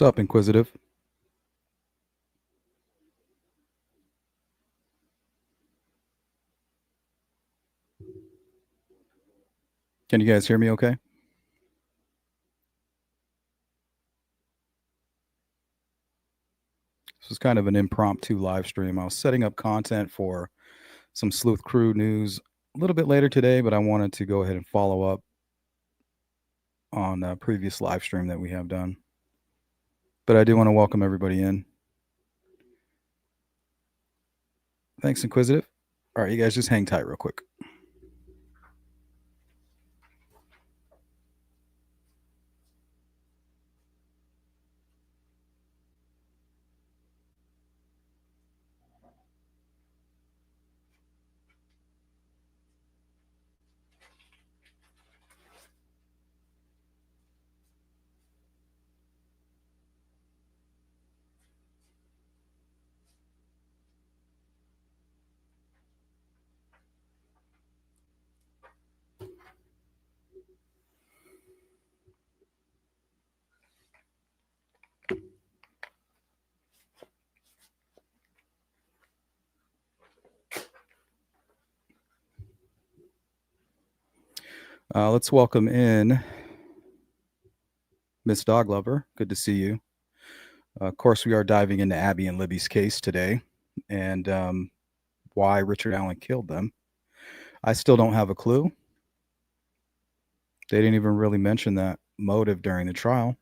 What's up, Inquisitive? Can you guys hear me okay? This was kind of an impromptu live stream. I was setting up content for some Sleuth Crew news a little bit later today, but I wanted to go ahead and follow up on a previous live stream that we have done. But I do want to welcome everybody in. Thanks, Inquisitive. All right, you guys just hang tight real quick. Let's welcome in Miss Dog Lover. Good to see you. Of course, we are diving into Abby and Libby's case today and why Richard Allen killed them. I still don't have a clue. They didn't even really mention that motive during the trial.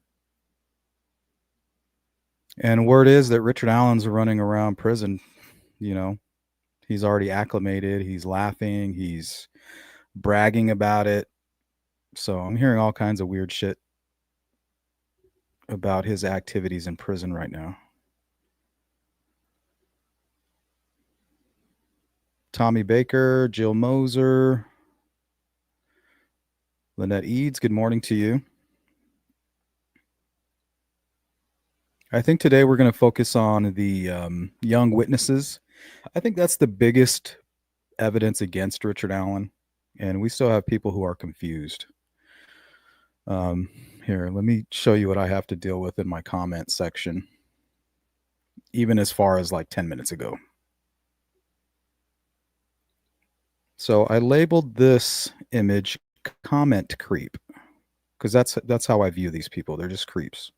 And word is that Richard Allen's running around prison. You know, he's already acclimated. He's laughing. He's bragging about it. So I'm hearing all kinds of weird shit about his activities in prison right now. Tommy Baker, Jill Moser, Lynette Eads, good morning to you. I think today we're going to focus on the young witnesses. I think that's the biggest evidence against Richard Allen, and we still have people who are confused. Here, let me show you what I have to deal with in my comment section, even as far as like 10 minutes ago. So I labeled this image comment creep because that's how I view these people. They're just creeps.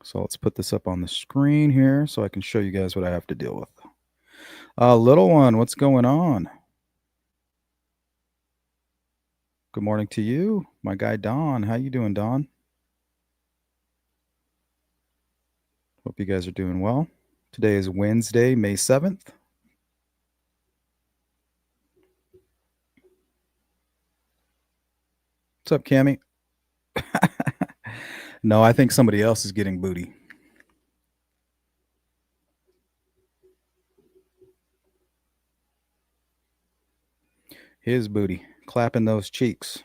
So let's put this up on the screen here so I can show you guys what I have to deal with. Little one, what's going on? Good morning to you, my guy Don. How you doing, Don? Hope you guys are doing well. Today is Wednesday, May 7th. What's up, Cammy? No, I think somebody else is getting booty. His booty, clapping those cheeks.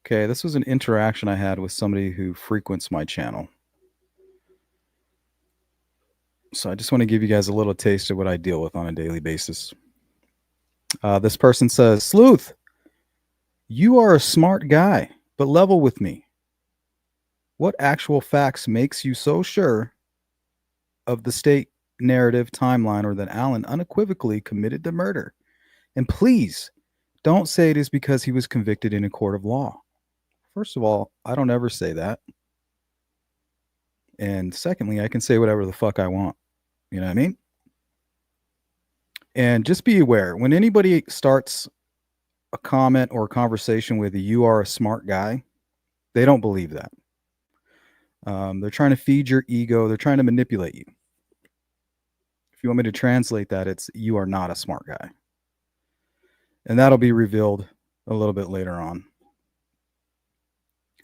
Okay, this was an interaction I had with somebody who frequents my channel. So I just want to give you guys a little taste of what I deal with on a daily basis. This person says, Sleuth, you are a smart guy, but level with me. What actual facts makes you so sure of the state narrative timeline or that Allen unequivocally committed the murder? And please don't say it is because he was convicted in a court of law. First of all, I don't ever say that. And secondly, I can say whatever the fuck I want. You know what I mean? And just be aware, when anybody starts a comment or a conversation with you are a smart guy, they don't believe that. They're trying to feed your ego. They're trying to manipulate you. If you want me to translate that, it's you are not a smart guy. And that'll be revealed a little bit later on.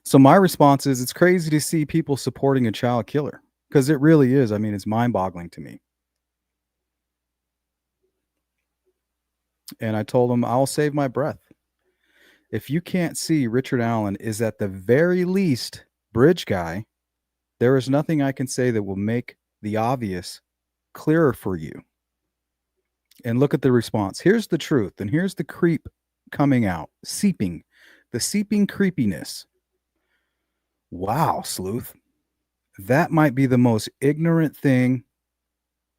So my response is it's crazy to see people supporting a child killer because it really is. I mean, it's mind-boggling to me. And I told him, I'll save my breath. If you can't see Richard Allen is at the very least bridge guy, there is nothing I can say that will make the obvious clearer for you. And look at the response. Here's the truth, and here's the creep coming out, seeping, the seeping creepiness. Wow, sleuth. That might be the most ignorant thing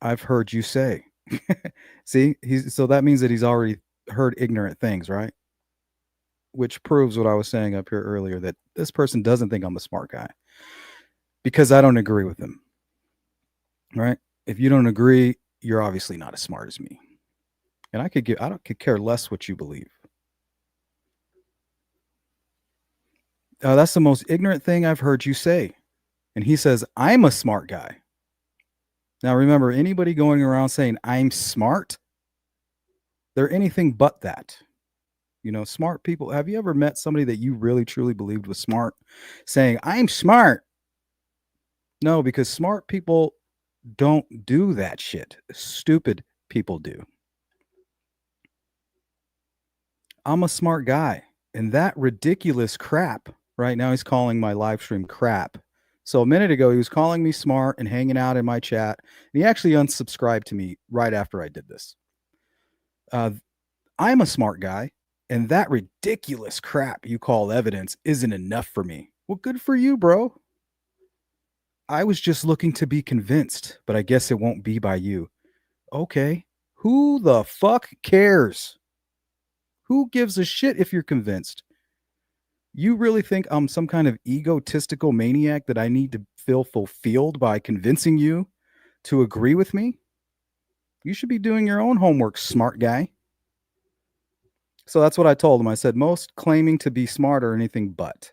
I've heard you say. See, so that means that he's already heard ignorant things, right? Which proves what I was saying up here earlier, that this person doesn't think I'm a smart guy because I don't agree with him. Right? If you don't agree, you're obviously not as smart as me. And I could care less what you believe. That's the most ignorant thing I've heard you say. And he says, I'm a smart guy. Now, remember, anybody going around saying I'm smart, they're anything but that. Smart people. Have you ever met somebody that you really truly believed was smart saying, I'm smart? No, because smart people don't do that shit. Stupid people do. I'm a smart guy. And that ridiculous crap, right now he's calling my live stream crap. So a minute ago, he was calling me smart and hanging out in my chat. And he actually unsubscribed to me right after I did this. I'm a smart guy. And that ridiculous crap you call evidence isn't enough for me. Well, good for you, bro. I was just looking to be convinced, but I guess it won't be by you. Okay. Who the fuck cares? Who gives a shit if you're convinced? You really think I'm some kind of egotistical maniac that I need to feel fulfilled by convincing you to agree with me? You should be doing your own homework, smart guy. So that's what I told him. I said, most claiming to be smart are anything but.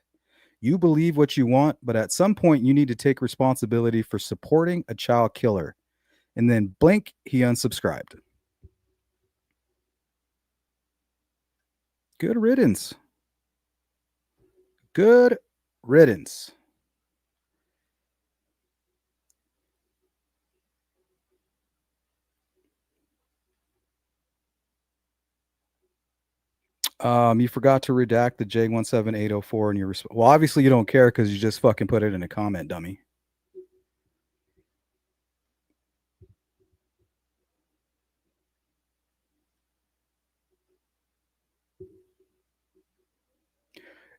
You believe what you want, but at some point you need to take responsibility for supporting a child killer. And then blink, he unsubscribed. Good riddance. Good riddance. You forgot to redact the J17804 in your well, obviously you don't care because you just fucking put it in a comment, dummy.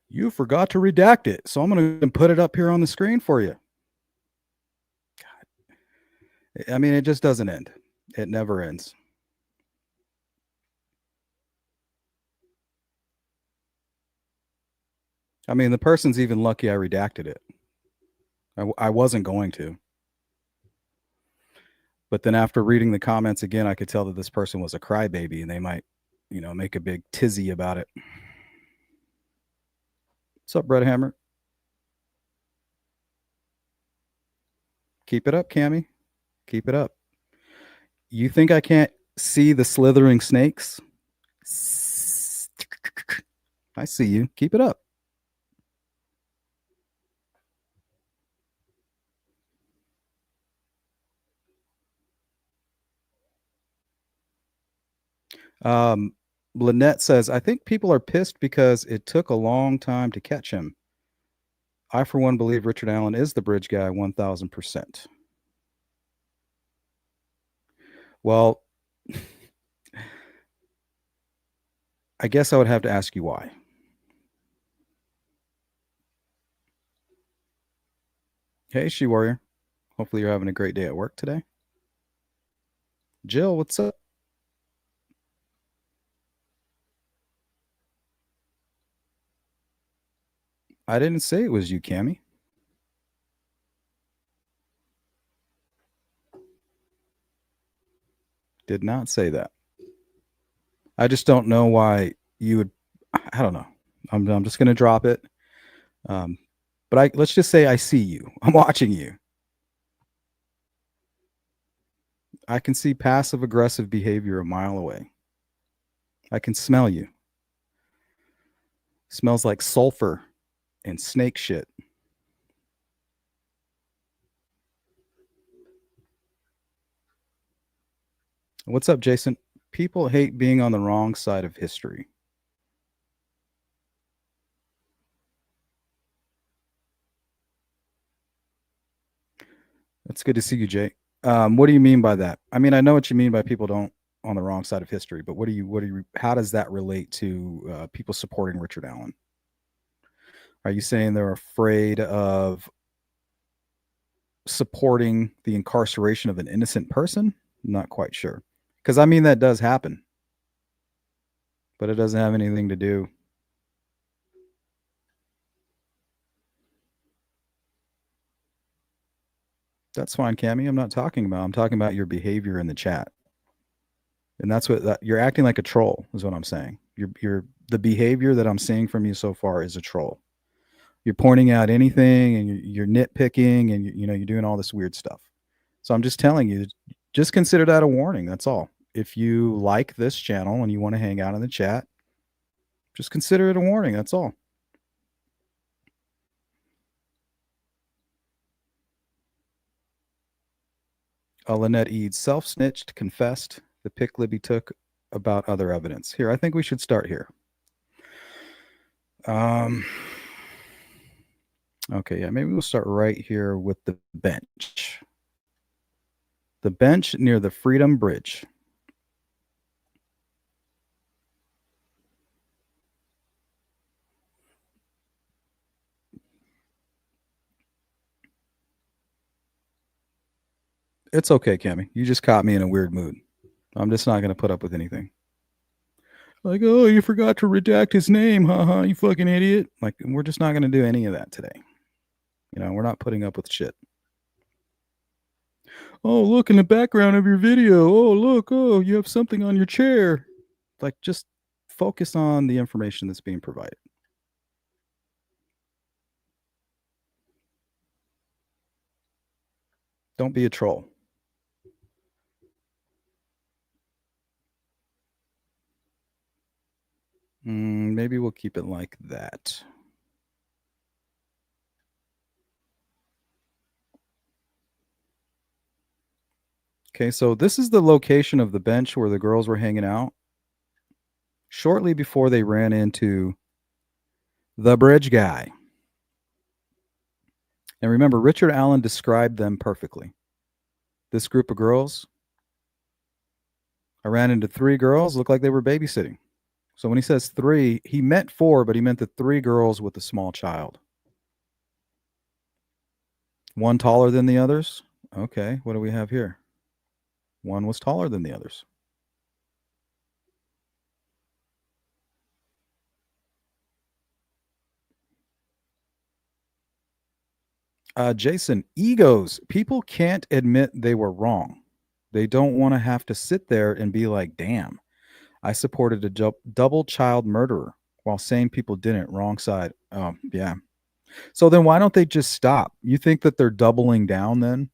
You forgot to redact it, so I'm going to put it up here on the screen for you. God. I mean, it just doesn't end. It never ends. I mean, the person's even lucky I redacted it. I wasn't going to. But then after reading the comments again, I could tell that this person was a crybaby and they might, make a big tizzy about it. What's up, Brett Hammer? Keep it up, Cammy. Keep it up. You think I can't see the slithering snakes? I see you. Keep it up. Lynette says, I think people are pissed because it took a long time to catch him. I, for one, believe Richard Allen is the bridge guy 1,000%. Well, I guess I would have to ask you why. Hey, She Warrior. Hopefully you're having a great day at work today. Jill, what's up? I didn't say it was you, Cammy. Did not say that. I just don't know why you would. I don't know. I'm just going to drop it. But let's just say I see you. I'm watching you. I can see passive aggressive behavior a mile away. I can smell you. Smells like sulfur and snake shit. What's up, Jason? People hate being on the wrong side of history. That's good to see you, Jay. What do you mean by that? I mean, I know what you mean by people don't on the wrong side of history. But how does that relate to people supporting Richard Allen? Are you saying they're afraid of supporting the incarceration of an innocent person? I'm not quite sure. Because I mean, that does happen, but it doesn't have anything to do. That's fine, Cammy. I'm talking about your behavior in the chat. And that's you're acting like a troll, is what I'm saying. The behavior that I'm seeing from you so far is a troll. You're pointing out anything and you're nitpicking and you're doing all this weird stuff. So I'm just telling you, just consider that a warning. That's all. If you like this channel and you want to hang out in the chat, just consider it a warning. That's all. Lynette Eads self-snitched, confessed the pic Libby took about other evidence. Here, I think we should start here. Okay, yeah, maybe we'll start right here with the bench. The bench near the Freedom Bridge. It's okay, Cammy. You just caught me in a weird mood. I'm just not going to put up with anything. Like, oh, you forgot to redact his name, haha, you fucking idiot. Like, we're just not going to do any of that today. We're not putting up with shit. Oh, look in the background of your video. Oh, look, oh, you have something on your chair. Like, just focus on the information that's being provided. Don't be a troll. Maybe we'll keep it like that. Okay, so this is the location of the bench where the girls were hanging out shortly before they ran into the bridge guy. And remember, Richard Allen described them perfectly. This group of girls, I ran into 3 girls, looked like they were babysitting. So when he says 3, he meant 4, but he meant the 3 girls with a small child. One taller than the others? Okay, what do we have here? One was taller than the others. Jason, egos. People can't admit they were wrong. They don't want to have to sit there and be like, damn, I supported a double child murderer while sane people didn't. Wrong side. Oh, yeah. So then why don't they just stop? You think that they're doubling down then?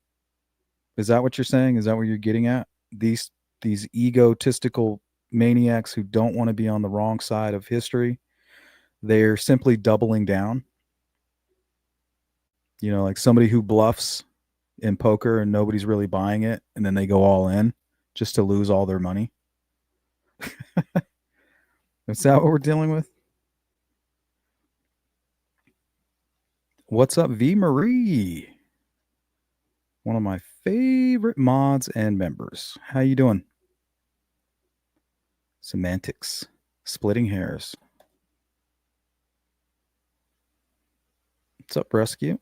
Is that what you're saying? Is that what you're getting at? These egotistical maniacs who don't want to be on the wrong side of history, they're simply doubling down. Like somebody who bluffs in poker and nobody's really buying it, and then they go all in just to lose all their money. Is that what we're dealing with? What's up, V Marie? One of my favorite mods and members. How you doing? Semantics. Splitting hairs. What's up, Rescue?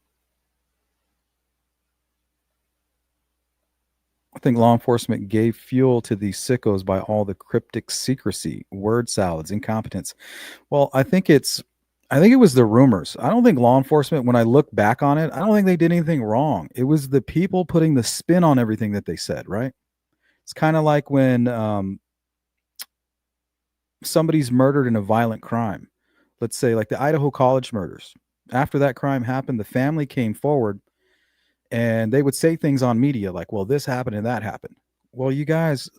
I think law enforcement gave fuel to these sickos by all the cryptic secrecy, word salads, incompetence. Well, I think it was the rumors. I don't think law enforcement, when I look back on it, I don't think they did anything wrong. It was the people putting the spin on everything that they said, right? It's kind of like when somebody's murdered in a violent crime. Let's say like the Idaho College murders. After that crime happened, the family came forward and they would say things on media like, well, this happened and that happened. Well, you guys,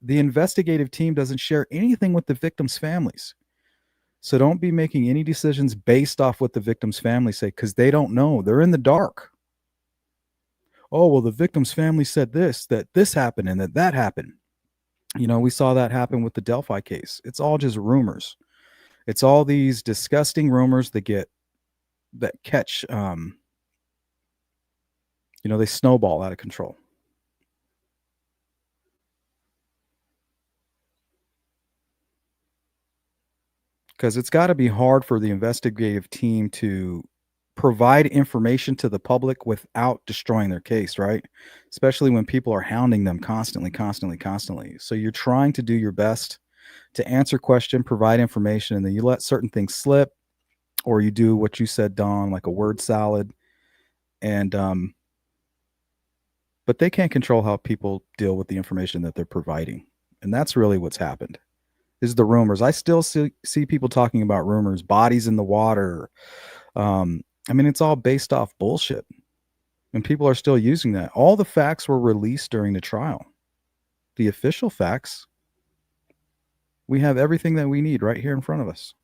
the investigative team doesn't share anything with the victims' families. So don't be making any decisions based off what the victim's family say, because they don't know. They're in the dark. Oh, well, the victim's family said that this happened and that happened. We saw that happen with the Delphi case. It's all just rumors. It's all these disgusting rumors that catch, they snowball out of control. because it's got to be hard for the investigative team to provide information to the public without destroying their case, right? Especially when people are hounding them constantly, constantly, constantly. So you're trying to do your best to answer question, provide information, and then you let certain things slip, or you do what you said, Don, like a word salad. And but they can't control how people deal with the information that they're providing, and that's really what's happened. Is the rumors? I still see people talking about rumors, bodies in the water. I mean, it's all based off bullshit, and people are still using that. All the facts were released during the trial. The official facts, we have everything that we need right here in front of us.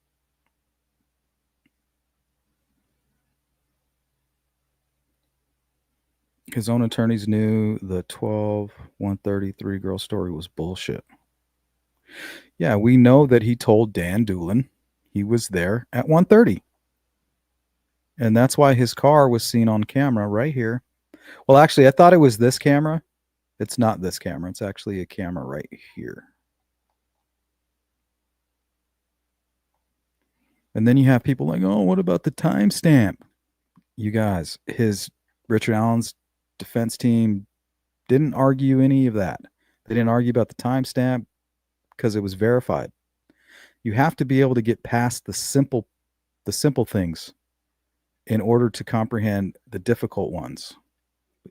His own attorneys knew the 12-133 girl story was bullshit. Yeah, we know that he told Dan Doolin he was there at 1:30. And that's why his car was seen on camera right here. Well, actually, I thought it was this camera. It's not this camera. It's actually a camera right here. And then you have people like, oh, what about the timestamp? You guys, Richard Allen's defense team didn't argue any of that. They didn't argue about the timestamp because it was verified. You have to be able to get past the simple things in order to comprehend the difficult ones.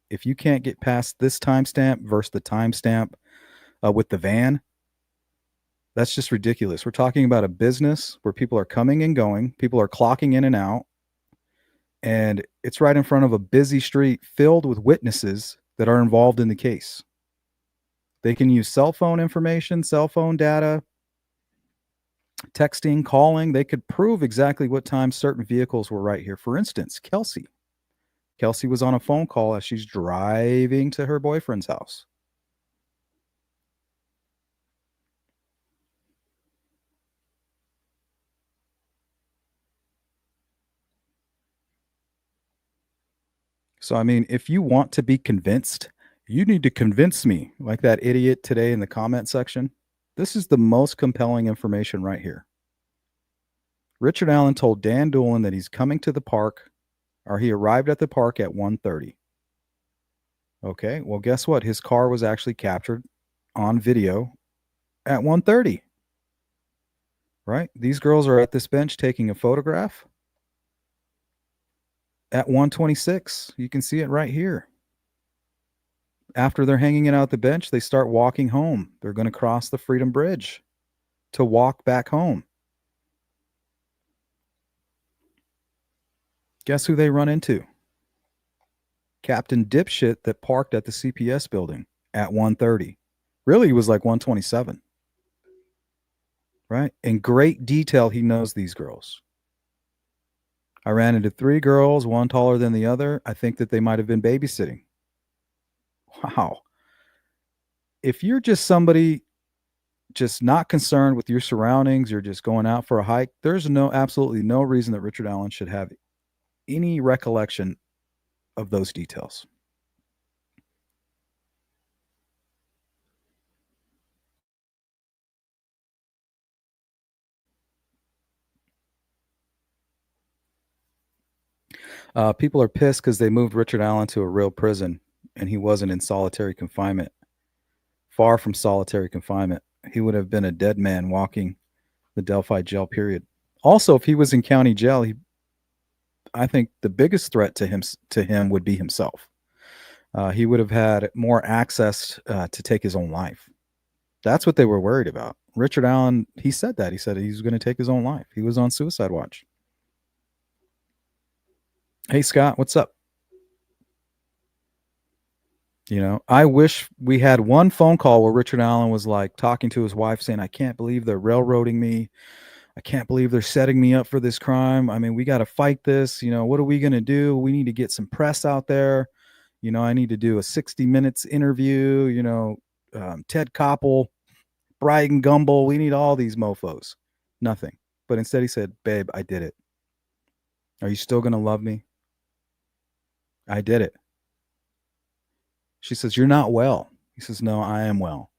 If you can't get past this timestamp versus the timestamp with the van, that's just ridiculous. We're talking about a business where people are coming and going, people are clocking in and out, and it's right in front of a busy street filled with witnesses that are involved in the case. They can use cell phone information, cell phone data, texting, calling. They could prove exactly what time certain vehicles were right here. For instance, Kelsey was on a phone call as she's driving to her boyfriend's house. So, I mean, if you want to be convinced, you need to convince me, like that idiot today in the comment section. This is the most compelling information right here. Richard Allen told Dan Doolin that he's coming to the park, or he arrived at the park at 1:30. Okay, well, guess what? His car was actually captured on video at 1:30. Right? These girls are at this bench taking a photograph at 1:26. You can see it right here. After they're hanging it out the bench, they start walking home. They're going to cross the Freedom Bridge to walk back home. Guess who they run into? Captain Dipshit that parked at the CPS building at 1:30. Really, it was like 1:27. Right? In great detail, he knows these girls. I ran into 3 girls, one taller than the other. I think that they might have been babysitting. Wow. If you're just somebody just not concerned with your surroundings, you're just going out for a hike, there's absolutely no reason that Richard Allen should have any recollection of those details. People are pissed because they moved Richard Allen to a real prison, and he wasn't in solitary confinement. Far from solitary confinement. He would have been a dead man walking the Delphi jail, period. Also, if he was in county jail, I think the biggest threat to him would be himself. He would have had more access to take his own life. That's what they were worried about. Richard Allen, he said that. He said he was going to take his own life. He was on suicide watch. Hey, Scott, what's up? You know, I wish we had one phone call where Richard Allen was like talking to his wife saying, I can't believe they're railroading me. I can't believe they're setting me up for this crime. I mean, we got to fight this. You know, what are we going to do? We need to get some press out there. You know, I need to do a 60 Minutes interview. You know, Ted Koppel, Brian Gumble. We need all these mofos. Nothing. But instead he said, babe, I did it. Are you still going to love me? I did it. She says, you're not well. He says, no, I am well.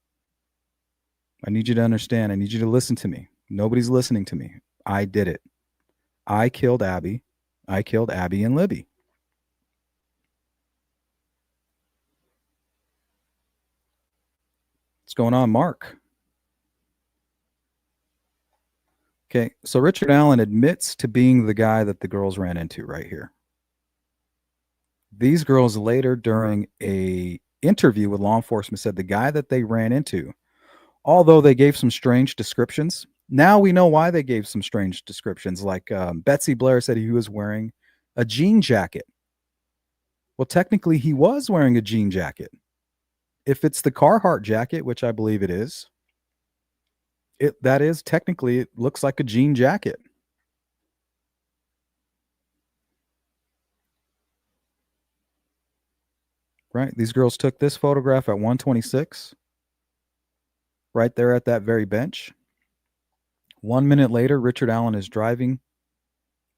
I need you to understand. I need you to listen to me. Nobody's listening to me. I did it. I killed Abby. I killed Abby and Libby. What's going on, Mark? Okay, so Richard Allen admits to being the guy that the girls ran into right here. These girls later during a interview with law enforcement said the guy that they ran into, although they gave some strange descriptions, now we know why they gave some strange descriptions. Like Betsy Blair said he was wearing a jean jacket. Well, technically, he was wearing a jean jacket. If it's the Carhartt jacket, which I believe it is, that is technically, it looks like a jean jacket. Right? These girls took this photograph at 126, right there at that very bench. 1 minute later, Richard Allen is driving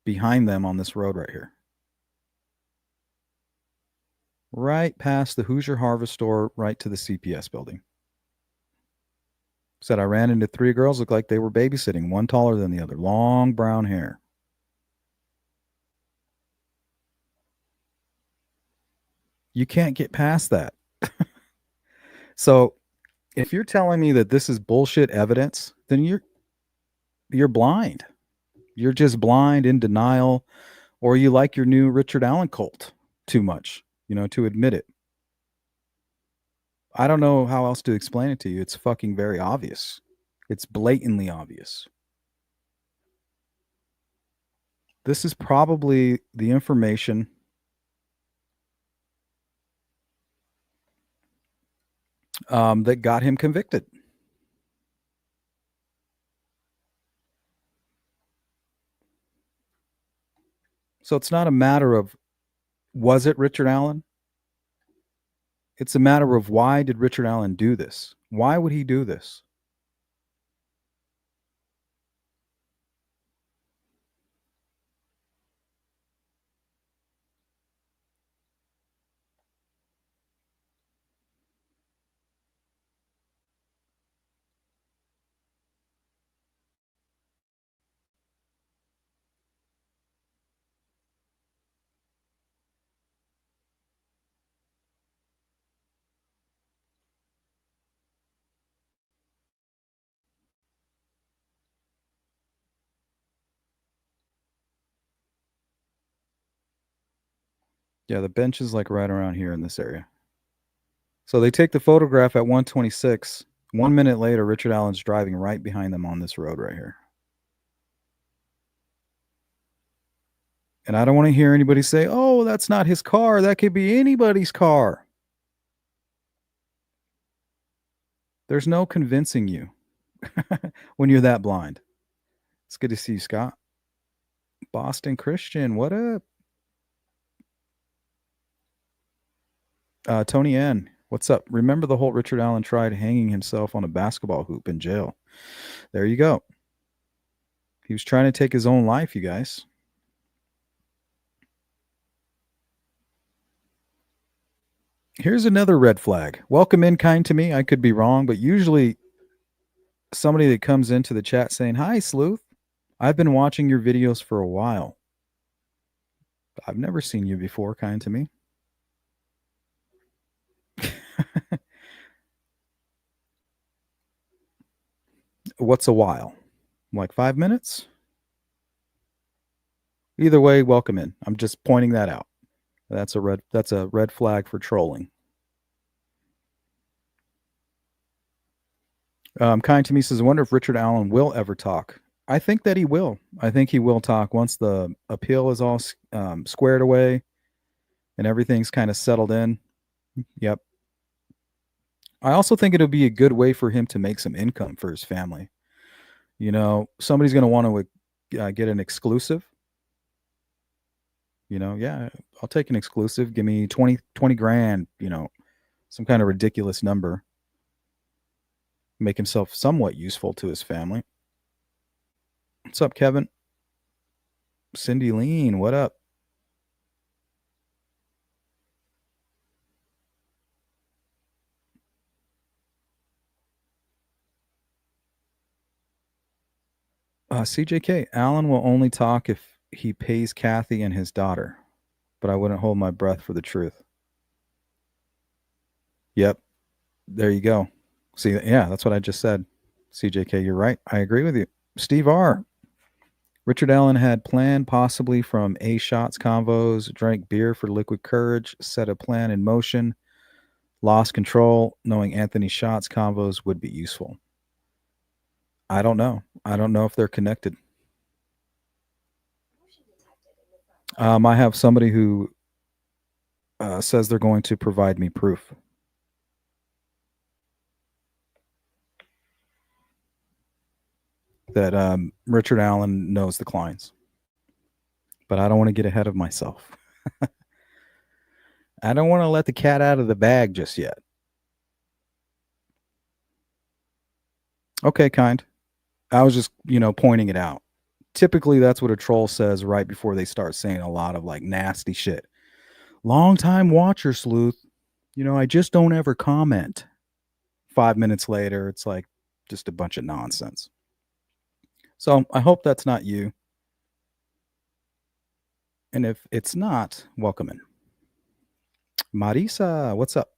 behind them on this road right here. Right past the Hoosier Harvest Store, right to the CPS building. Said I ran into three girls, looked like they were babysitting, one taller than the other, long brown hair. You can't get past that. So if you're telling me that this is bullshit evidence, then you're blind. You're just blind, in denial, or you like your new Richard Allen cult too much, to admit it. I don't know how else to explain it to you. It's fucking very obvious. It's blatantly obvious. This is probably the information that got him convicted. So it's not a matter of, was it Richard Allen? It's a matter of, why did Richard Allen do this? Why would he do this? Yeah, the bench is like right around here in this area. So they take the photograph at 126. 1 minute later, Richard Allen's driving right behind them on this road right here. And I don't want to hear anybody say, oh, that's not his car. That could be anybody's car. There's no convincing you when you're that blind. It's good to see you, Scott. Boston Christian, what up? Tony N, what's up? Remember the whole Richard Allen tried hanging himself on a basketball hoop in jail. There you go. He was trying to take his own life, you guys. Here's another red flag. Welcome in, kind to me. I could be wrong, but usually somebody that comes into the chat saying, hi, Sleuth. I've been watching your videos for a while. I've never seen you before, kind to me. What's a while? Like 5 minutes? Either way, welcome in. I'm just pointing that out. That's a red flag for trolling. Kind to me says, I wonder if Richard Allen will ever talk. I think that he will. I think he will talk once the appeal is all squared away and everything's kind of settled in. Yep. I also think it'll be a good way for him to make some income for his family. Somebody's going to want to get an exclusive. Yeah, I'll take an exclusive. Give me 20 grand, some kind of ridiculous number. Make himself somewhat useful to his family. What's up, Kevin? Cindy Lean, what up? CJK, Alan will only talk if he pays Kathy and his daughter, but I wouldn't hold my breath for the truth. Yep. There you go. See, yeah, that's what I just said. CJK, you're right. I agree with you. Steve R. Richard Allen had planned possibly from A shots convos, drank beer for liquid courage, set a plan in motion, lost control, knowing Anthony shots convos would be useful. I don't know. I don't know if they're connected. I have somebody who says they're going to provide me proof. That Richard Allen knows the clients. But I don't want to get ahead of myself. I don't want to let the cat out of the bag just yet. Okay, kind. I was just, pointing it out. Typically, that's what a troll says right before they start saying a lot of like nasty shit. Long time watcher, sleuth. I just don't ever comment. 5 minutes later, it's like just a bunch of nonsense. So I hope that's not you. And if it's not, welcome in. Marisa, what's up?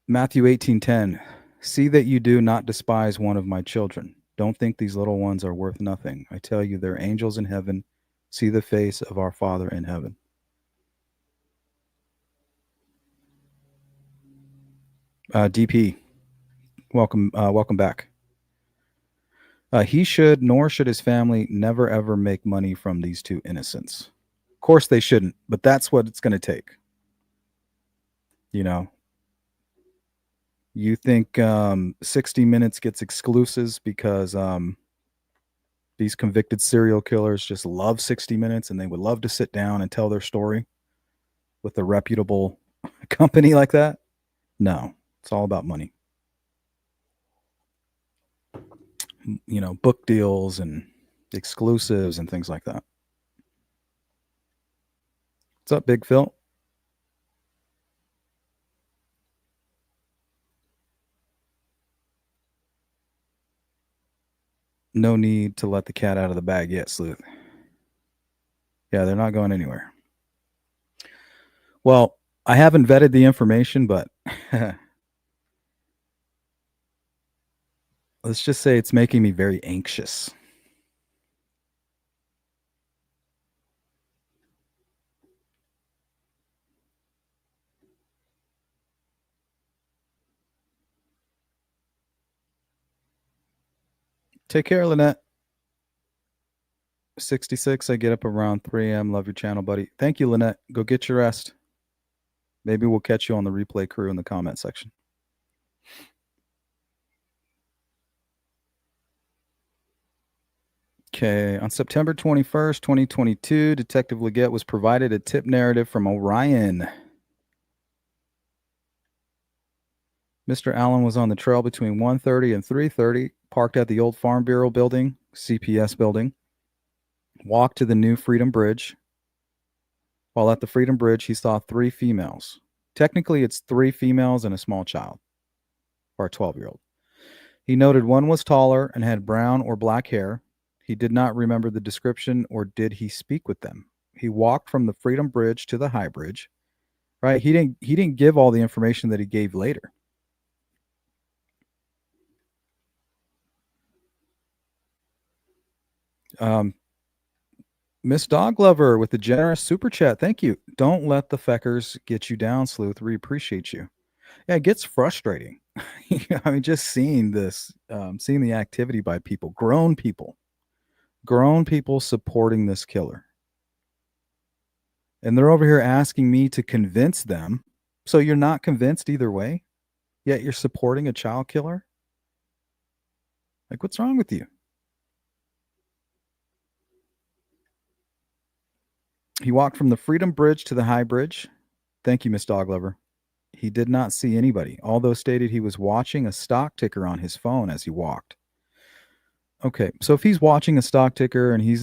Matthew 18:10. See that you do not despise one of my children. Don't think these little ones are worth nothing. I tell you, they're angels in heaven. See the face of our Father in heaven. DP, welcome back. He should, nor should his family, never ever make money from these two innocents. Of course they shouldn't, but that's what it's going to take. You think 60 Minutes gets exclusives because these convicted serial killers just love 60 Minutes and they would love to sit down and tell their story with a reputable company like that? No, it's all about money. Book deals and exclusives and things like that. What's up, Big Phil? No need to let the cat out of the bag yet, Sleuth. Yeah, they're not going anywhere. Well, I haven't vetted the information, but let's just say it's making me very anxious. Take care, Lynette. 66, I get up around 3 a.m. Love your channel, buddy. Thank you, Lynette. Go get your rest. Maybe we'll catch you on the replay crew in the comment section. Okay, on September 21st, 2022, Detective Leggett was provided a tip narrative from Orion. Mr. Allen was on the trail between 1:30 and 3:30, parked at the old Farm Bureau building, CPS building, walked to the new Freedom Bridge. While at the Freedom Bridge, he saw 3 females. Technically, it's 3 females and a small child, or a 12-year-old. He noted one was taller and had brown or black hair. He did not remember the description, or did he speak with them? He walked from the Freedom Bridge to the High Bridge. Right? He didn't give all the information that he gave later. Miss Dog Lover with the generous super chat. Thank you. Don't let the feckers get you down, Sleuth. We appreciate you. Yeah, it gets frustrating. I mean, just seeing this, seeing the activity by people, grown people supporting this killer. And they're over here asking me to convince them. So you're not convinced either way, yet you're supporting a child killer? Like, what's wrong with you? He walked from the Freedom Bridge to the High Bridge. Thank you, Miss Dog Lover. He did not see anybody, although stated he was watching a stock ticker on his phone as he walked. Okay, so if he's watching a stock ticker and he's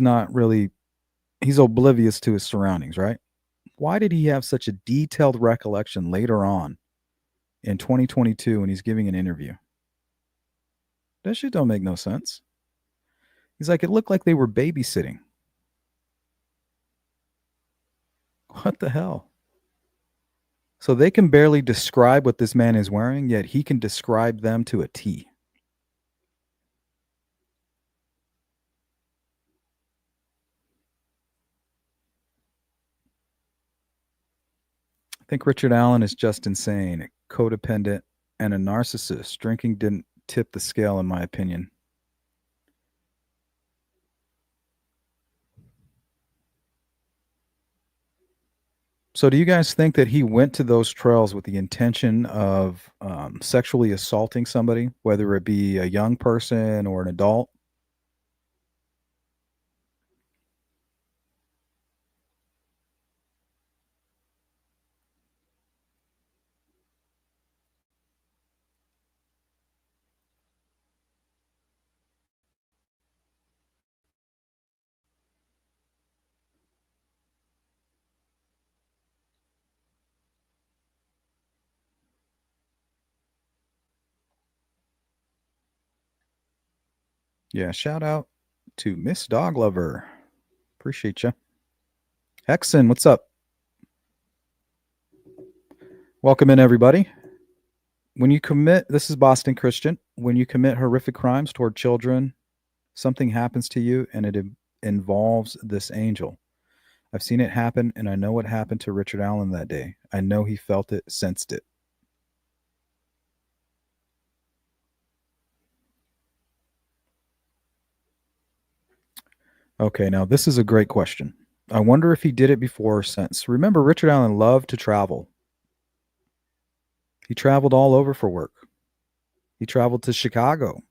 oblivious to his surroundings, right? Why did he have such a detailed recollection later on in 2022 and he's giving an interview. That shit don't make no sense. He's like, it looked like they were babysitting. What the hell? So they can barely describe what this man is wearing, yet he can describe them to a T. I think Richard Allen is just insane, codependent, and a narcissist. Drinking didn't tip the scale, in my opinion. So, do you guys think that he went to those trails with the intention of sexually assaulting somebody, whether it be a young person or an adult? Yeah, shout out to Miss Dog Lover. Appreciate you. Hexen, what's up? Welcome in, everybody. When you commit, this is Boston Christian, when you commit horrific crimes toward children, something happens to you and it involves this angel. I've seen it happen and I know what happened to Richard Allen that day. I know he felt it, sensed it. Okay, now this is a great question. I wonder if he did it before or since. Remember, Richard Allen loved to travel. He traveled all over for work. He traveled to Chicago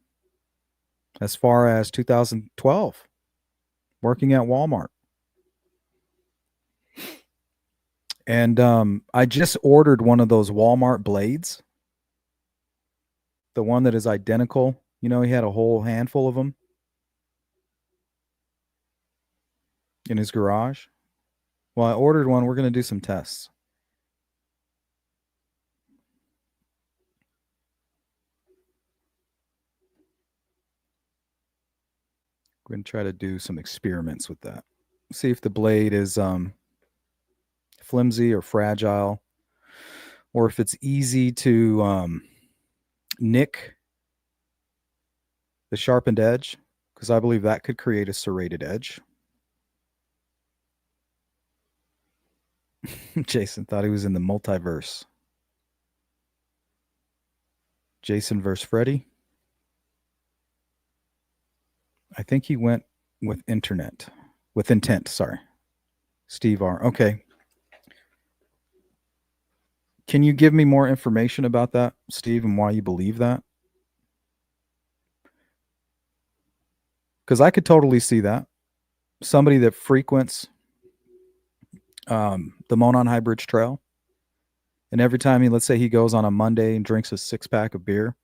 as far as 2012, working at Walmart. And I just ordered one of those Walmart blades, the one that is identical. You know, he had a whole handful of them in his garage. Well, I ordered one. We're going to do some tests. We're going to try to do some experiments with that. See if the blade is flimsy or fragile, or if it's easy to nick the sharpened edge, because I believe that could create a serrated edge. Jason thought he was in the multiverse. Jason versus Freddy. I think he went with intent. Sorry. Steve R. Okay. Can you give me more information about that, Steve, and why you believe that? Because I could totally see that. Somebody that frequents the Monon High Bridge Trail, and every time let's say he goes on a Monday and drinks a 6-pack of beer,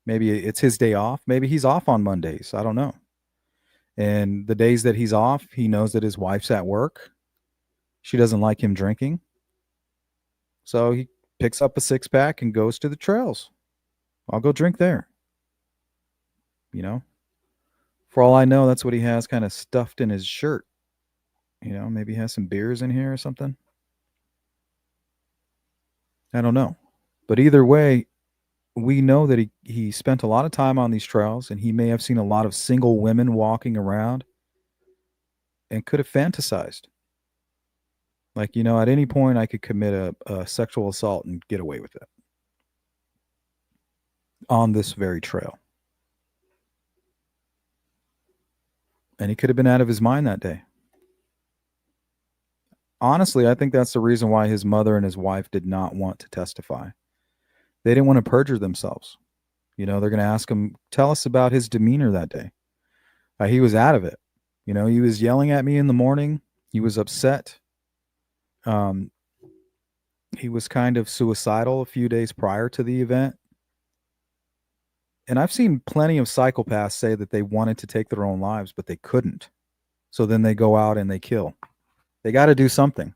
maybe it's his day off. Maybe he's off on Mondays. I don't know. And the days that he's off, he knows that his wife's at work. She doesn't like him drinking. So he picks up a 6-pack and goes to the trails. I'll go drink there. You know, for all I know, that's what he has kind of stuffed in his shirt. You know, maybe he has some beers in here or something. I don't know. But either way, we know that he spent a lot of time on these trails, and he may have seen a lot of single women walking around and could have fantasized. Like, you know, at any point I could commit a sexual assault and get away with it on this very trail. And he could have been out of his mind that day. Honestly, I think that's the reason why his mother and his wife did not want to testify. They didn't want to perjure themselves. You know, they're going to ask him, tell us about his demeanor that day. He was out of it. You know, he was yelling at me in the morning. He was upset. He was kind of suicidal a few days prior to the event. And I've seen plenty of psychopaths say that they wanted to take their own lives, but they couldn't. So then they go out and they kill. They got to do something.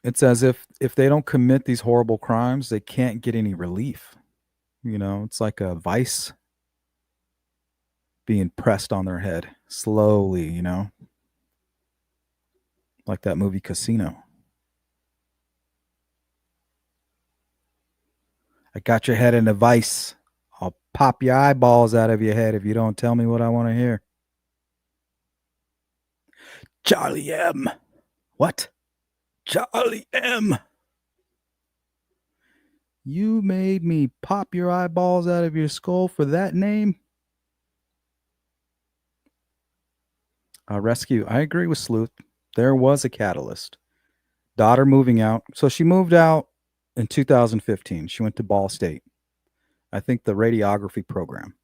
It's as if they don't commit these horrible crimes, they can't get any relief. It's like a vice being pressed on their head slowly, like that movie Casino. I got your head in a vice. I'll pop your eyeballs out of your head if you don't tell me what I want to hear. Charlie M. What? Charlie M. You made me pop your eyeballs out of your skull for that name? Rescue. I agree with Sleuth. There was a catalyst. Daughter moving out. So she moved out in 2015. She went to Ball State. I think the radiography program.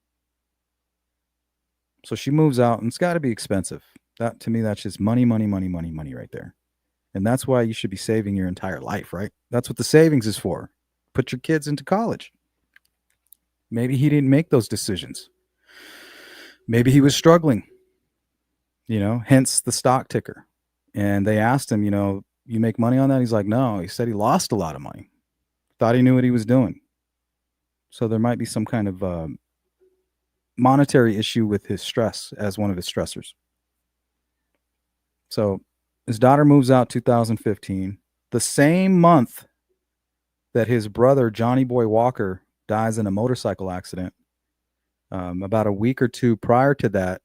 So she moves out, and it's got to be expensive. That to me, that's just money, money, money, money, money right there. And that's why you should be saving your entire life, right? That's what the savings is for. Put your kids into college. Maybe he didn't make those decisions. Maybe he was struggling, hence the stock ticker. And they asked him, you make money on that? He's like, no. He said he lost a lot of money. Thought he knew what he was doing. So there might be some kind of monetary issue with his stress as one of his stressors. So his daughter moves out 2015, the same month that his brother, Johnny Boy Walker, dies in a motorcycle accident. About a week or two prior to that,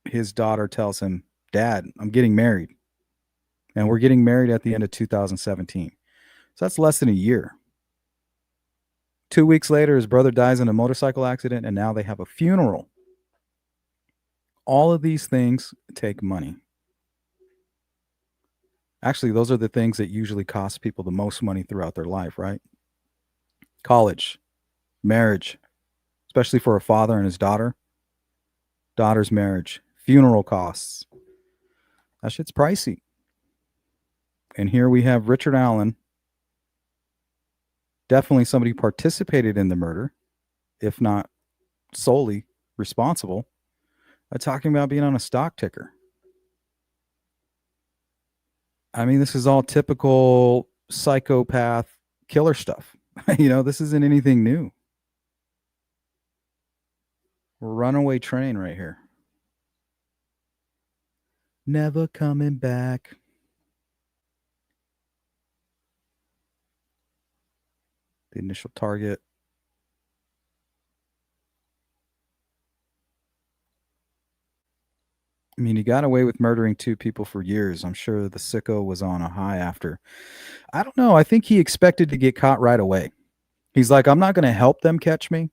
his daughter tells him, Dad, I'm getting married. And we're getting married at the end of 2017. So that's less than a year. 2 weeks later, his brother dies in a motorcycle accident, and now they have a funeral. All of these things take money. Actually, those are the things that usually cost people the most money throughout their life, right? College, marriage, especially for a father and his daughter. Daughter's marriage, funeral costs. That shit's pricey. And here we have Richard Allen, definitely somebody who participated in the murder, if not solely responsible, talking about being on a stock ticker. I mean, this is all typical psychopath killer stuff. This isn't anything new. Runaway train right here. Never coming back. The initial target. I mean, he got away with murdering 2 people for years. I'm sure the sicko was on a high after. I don't know. I think he expected to get caught right away. He's like, I'm not going to help them catch me.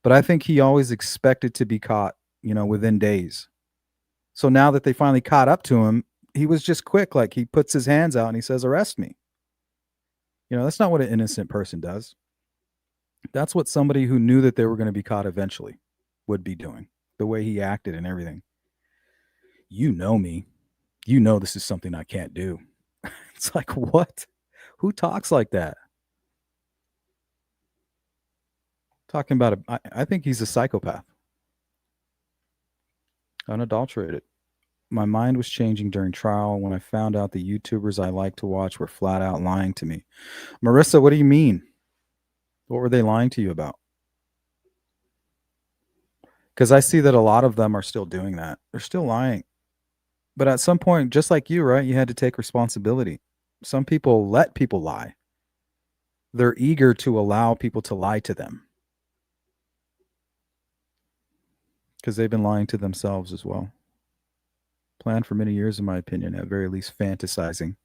But I think he always expected to be caught, within days. So now that they finally caught up to him, he was just quick. Like he puts his hands out and he says, arrest me. That's not what an innocent person does. That's what somebody who knew that they were going to be caught eventually would be doing. The way he acted and everything. You know me. You know this is something I can't do. It's like, what? Who talks like that? Talking about I think he's a psychopath. Unadulterated. My mind was changing during trial when I found out the YouTubers I like to watch were flat out lying to me. Marissa, what do you mean? What were they lying to you about? Because I see that a lot of them are still doing that. They're still lying. But at some point, just like you, right, you had to take responsibility. Some people let people lie. They're eager to allow people to lie to them. Because they've been lying to themselves as well. Planned for many years, in my opinion, at very least fantasizing.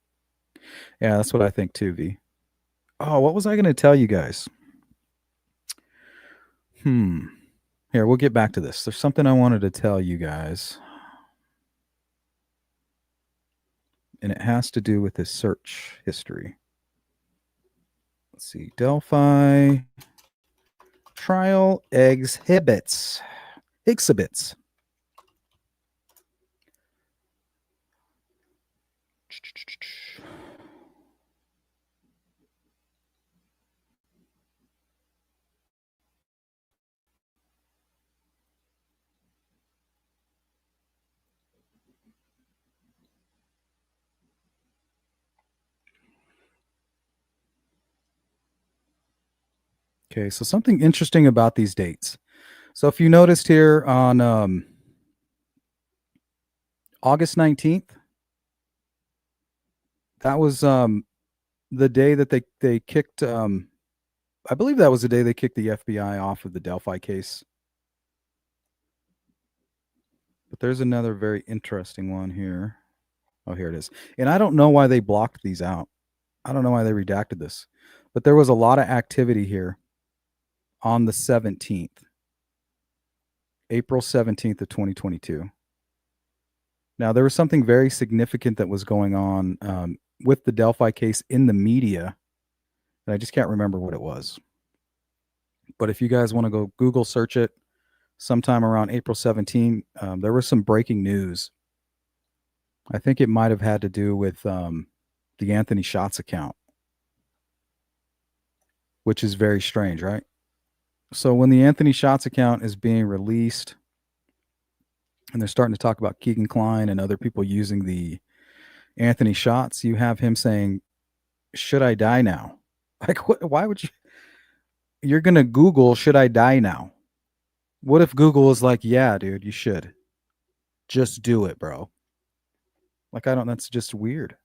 Yeah, that's what I think too, V. Oh, what was I going to tell you guys? Here, we'll get back to this. There's something I wanted to tell you guys. And it has to do with his search history. Let's see. Delphi trial exhibits. Okay, so something interesting about these dates. So if you noticed here on August 19th, that was the day that they kicked I believe that was the day they kicked the FBI off of the Delphi case. But there's another very interesting one here. Oh, here it is. And I don't know why they blocked these out. I don't know why they redacted this. But there was a lot of activity here on the 17th, April 17th of 2022. Now, there was something very significant that was going on with the Delphi case in the media, and I just can't remember what it was. But if you guys want to go Google search it, sometime around April 17, there was some breaking news. I think it might have had to do with the Anthony Shots account, which is very strange, right? So when the Anthony Shots account is being released and they're starting to talk about Keegan Kline and other people using the Anthony Shots, you have him saying, "Should I die now?" Like, why would you? You're going to Google, "Should I die now?" What if Google is like, "Yeah, dude, you should. Just do it, bro." Like, that's just weird.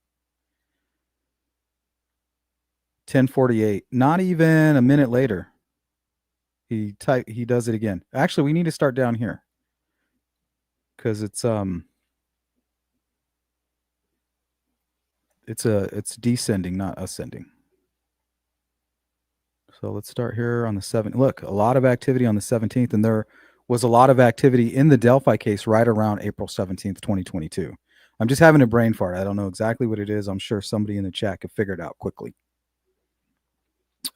10:48. Not even a minute later. He does it again. Actually, we need to start down here. Cuz it's descending, not ascending. So let's start here on the 7th. Look, a lot of activity on the 17th, and there was a lot of activity in the Delphi case right around April 17th, 2022. I'm just having a brain fart. I don't know exactly what it is. I'm sure somebody in the chat could figure it out quickly.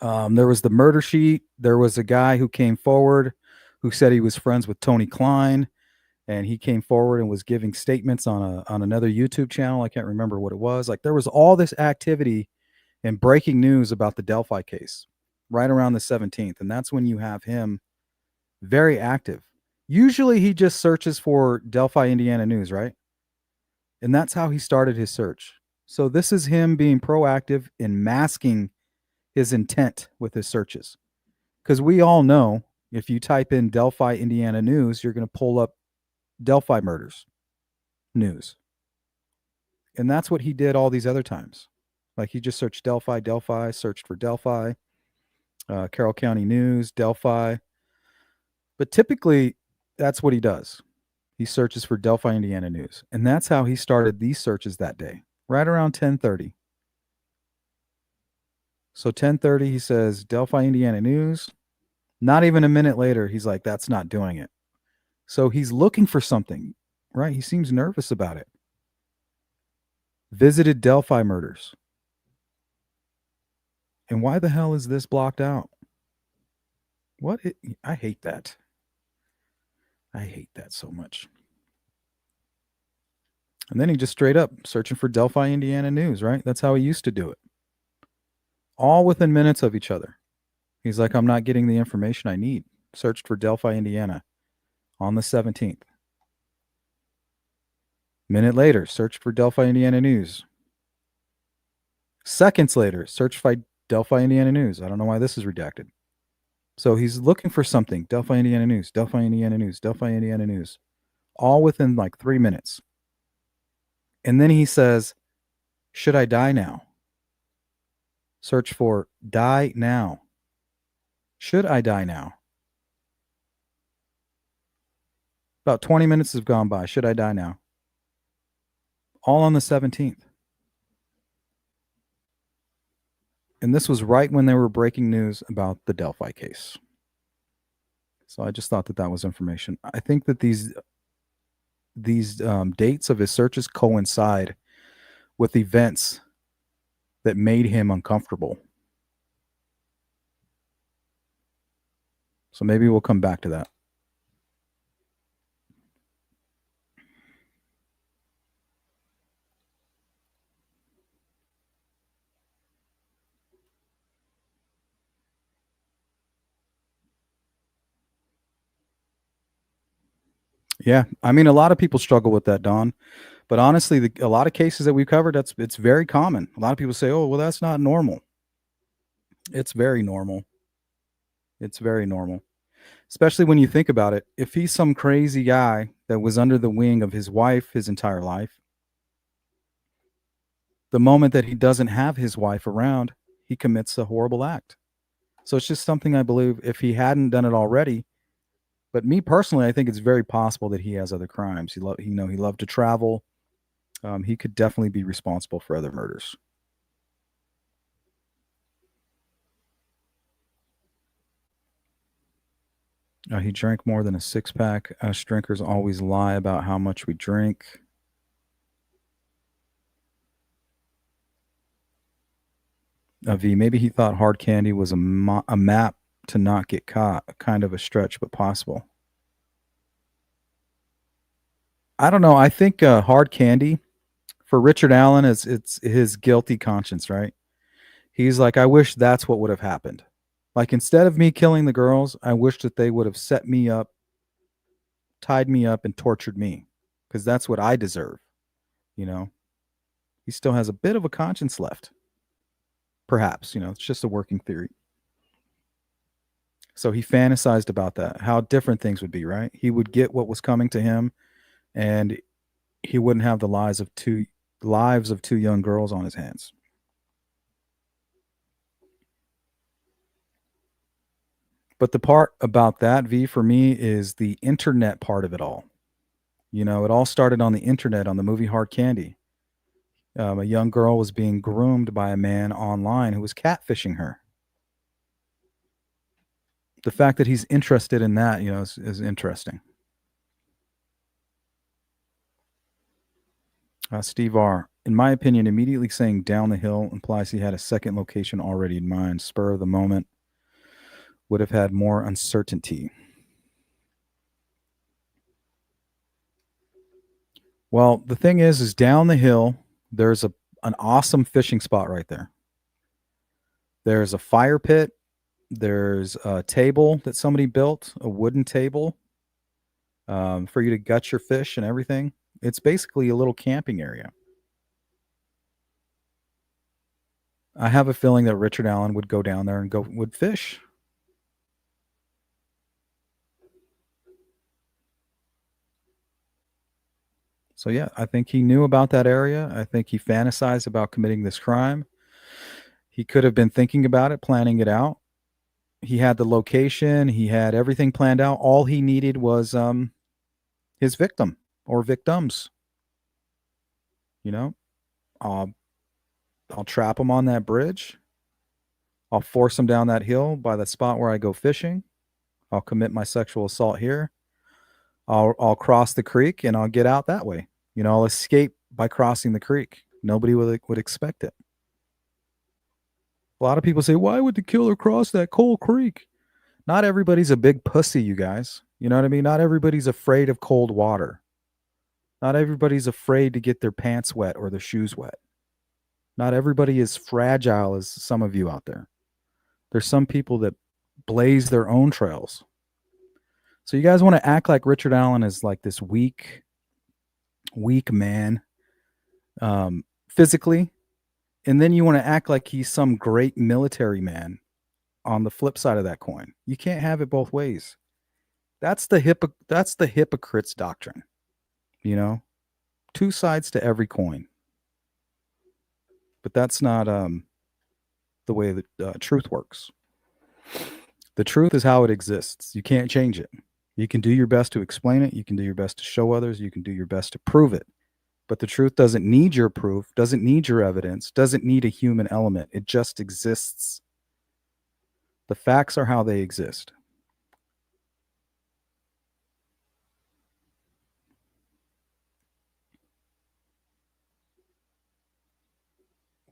There was the murder sheet. There was a guy who came forward who said he was friends with Tony Kline, and he came forward and was giving statements on another YouTube channel. I can't remember what it was. Like, there was all this activity and breaking news about the Delphi case right around the 17th, and that's when you have him very active. Usually he just searches for Delphi, Indiana news, right? And that's how he started his search. So this is him being proactive in masking his intent with his searches. Because we all know if you type in Delphi, Indiana news, you're going to pull up Delphi murders news. And that's what he did all these other times. Like, he just searched Delphi, searched for Delphi, Carroll County News, Delphi. But typically, that's what he does. He searches for Delphi, Indiana news. And that's how he started these searches that day, right around 10:30. So 10:30, he says, Delphi, Indiana news. Not even a minute later, he's like, that's not doing it. So he's looking for something, right? He seems nervous about it. Visited Delphi murders. And why the hell is this blocked out? I hate that. I hate that so much. And then he just straight up searching for Delphi, Indiana news, right? That's how he used to do it. All within minutes of each other. He's like, I'm not getting the information I need. Searched for Delphi, Indiana on the 17th. Minute later, searched for Delphi, Indiana news. Seconds later, searched for Delphi, Indiana news. I don't know why this is redacted. So he's looking for something. Delphi, Indiana news, Delphi, Indiana news, Delphi, Indiana news. All within like 3 minutes. And then he says, should I die now? Search for die now. Should I die now? About 20 minutes have gone by. Should I die now? All on the 17th. And this was right when they were breaking news about the Delphi case. So I just thought that was information. I think that these dates of his searches coincide with events that made him uncomfortable. So maybe we'll come back to that. Yeah, I mean, a lot of people struggle with that, Don. But honestly, a lot of cases that we've covered, it's very common. A lot of people say, "Oh, well, that's not normal." It's very normal. It's very normal. Especially when you think about it. If he's some crazy guy that was under the wing of his wife his entire life, the moment that he doesn't have his wife around, he commits a horrible act. So it's just something I believe if he hadn't done it already. But me personally, I think it's very possible that he has other crimes. He loved to travel. He could definitely be responsible for other murders. He drank more than a six pack. Us drinkers always lie about how much we drink. V, maybe he thought hard candy was a map to not get caught. Kind of a stretch, but possible. I don't know. I think hard candy for Richard Allen is it's his guilty conscience, right? He's like, I wish that's what would have happened. Like instead of me killing the girls, I wish that they would have set me up, tied me up, and tortured me, because that's what I deserve. You know, he still has a bit of a conscience left. Perhaps it's just a working theory. So he fantasized about that, how different things would be, right? He would get what was coming to him, and he wouldn't have the lives of two young girls on his hands. But the part about that, V, for me is the internet part of it all. It all started on the internet on the movie Hard Candy. A young girl was being groomed by a man online who was catfishing her. The fact that he's interested in that, is interesting. Steve R. In my opinion, immediately saying down the hill implies he had a second location already in mind. Spur of the moment would have had more uncertainty. Well, the thing is down the hill, there's an awesome fishing spot right there. There's a fire pit. There's a table that somebody built, a wooden table, for you to gut your fish and everything. It's basically a little camping area. I have a feeling that Richard Allen would go down there and would fish. So yeah, I think he knew about that area. I think he fantasized about committing this crime. He could have been thinking about it, planning it out. He had the location, he had everything planned out. All he needed was his victim or victims. You know, I'll I'll trap him on that bridge. I'll force him down that hill by the spot where I go fishing. I'll commit my sexual assault here. I'll cross the creek and I'll get out that way. I'll escape by crossing the creek. Nobody would expect it. A lot of people say, "Why would the killer cross that cold creek?" Not everybody's a big pussy, you guys. You know what I mean? Not everybody's afraid of cold water. Not everybody's afraid to get their pants wet or their shoes wet. Not everybody is fragile as some of you out there. There's some people that blaze their own trails. So you guys want to act like Richard Allen is like this weak man, physically, and then you want to act like he's some great military man on the flip side of that coin. You can't have it both ways. That's the hypocrite's doctrine. Two sides to every coin. But that's not the way that truth works. The truth is how it exists. You can't change it. You can do your best to explain it. You can do your best to show others. You can do your best to prove it. But the truth doesn't need your proof, doesn't need your evidence, doesn't need a human element. It just exists. The facts are how they exist.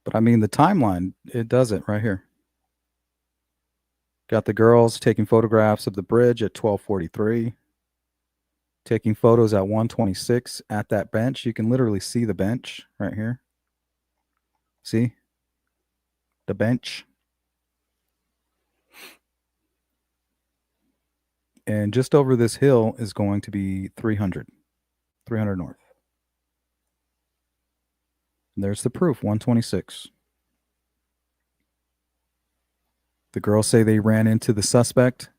But I mean, the timeline, it does it right here. Got the girls taking photographs of the bridge at 12:43, taking photos at 1:26 at that bench. You can literally see the bench right here. See? The bench. And just over this hill is going to be 300 north. And there's the proof, 126. The girls say they ran into the suspect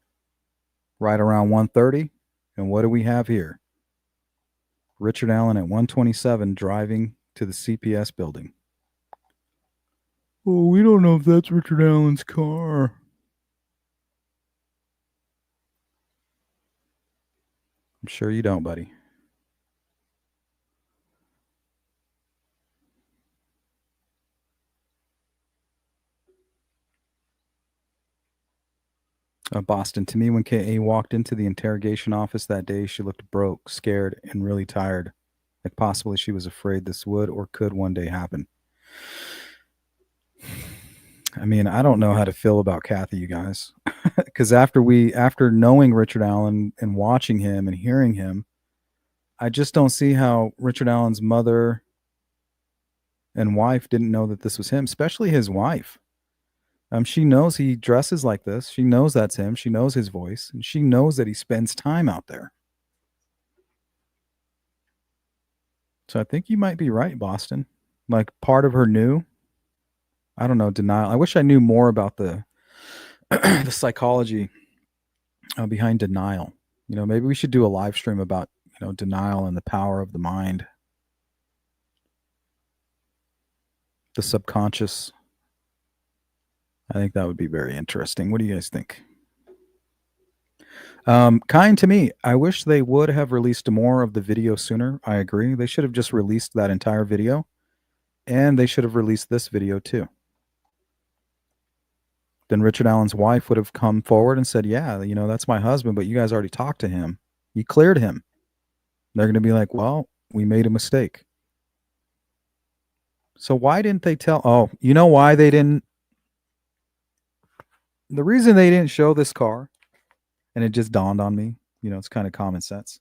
right around 1:30. And what do we have here? Richard Allen at 127 driving to the CPS building. Oh, we don't know if that's Richard Allen's car. I'm sure you don't, buddy. Boston. To me, when KA walked into the interrogation office that day, she looked broke, scared, and really tired. Like possibly she was afraid this would or could one day happen. I mean, I don't know how to feel about Kathy, you guys. Because after knowing Richard Allen and watching him and hearing him, I just don't see how Richard Allen's mother and wife didn't know that this was him, especially his wife. She knows he dresses like this. She knows that's him. She knows his voice, and she knows that he spends time out there. So I think you might be right, Boston. Like part of her knew. I don't know, denial. I wish I knew more about the the psychology behind denial. Maybe we should do a live stream about denial and the power of the mind, the subconscious. I think that would be very interesting. What do you guys think? Kind to me. I wish they would have released more of the video sooner. I agree. They should have just released that entire video, and they should have released this video too. Then Richard Allen's wife would have come forward and said, yeah, that's my husband, but you guys already talked to him. You cleared him. They're going to be like, well, we made a mistake. So why didn't they tell? Oh, you know why they didn't? The reason they didn't show this car, and it just dawned on me, it's kind of common sense,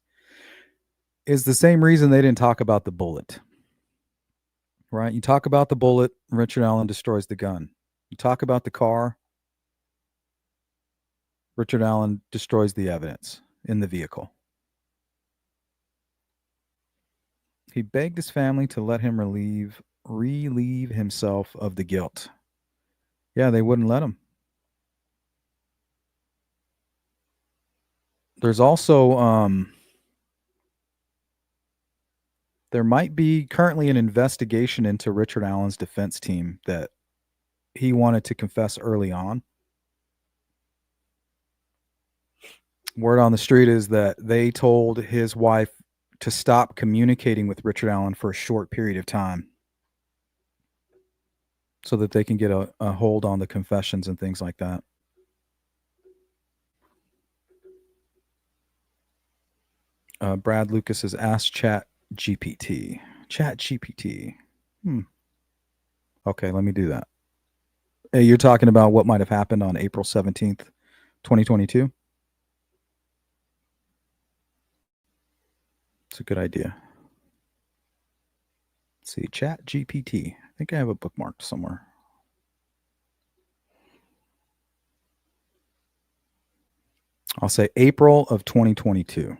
is the same reason they didn't talk about the bullet. Right? You talk about the bullet, Richard Allen destroys the gun. You talk about the car, Richard Allen destroys the evidence in the vehicle. He begged his family to let him relieve himself of the guilt. Yeah, they wouldn't let him. There's also there might be currently an investigation into Richard Allen's defense team that he wanted to confess early on. Word on the street is that they told his wife to stop communicating with Richard Allen for a short period of time so that they can get a hold on the confessions and things like that. Brad Lucas has asked Chat GPT. Chat GPT. Okay, let me do that. Hey, you're talking about what might have happened on April 17th, 2022? It's a good idea. Let's see, Chat GPT. I think I have a bookmarked somewhere. I'll say April of 2022.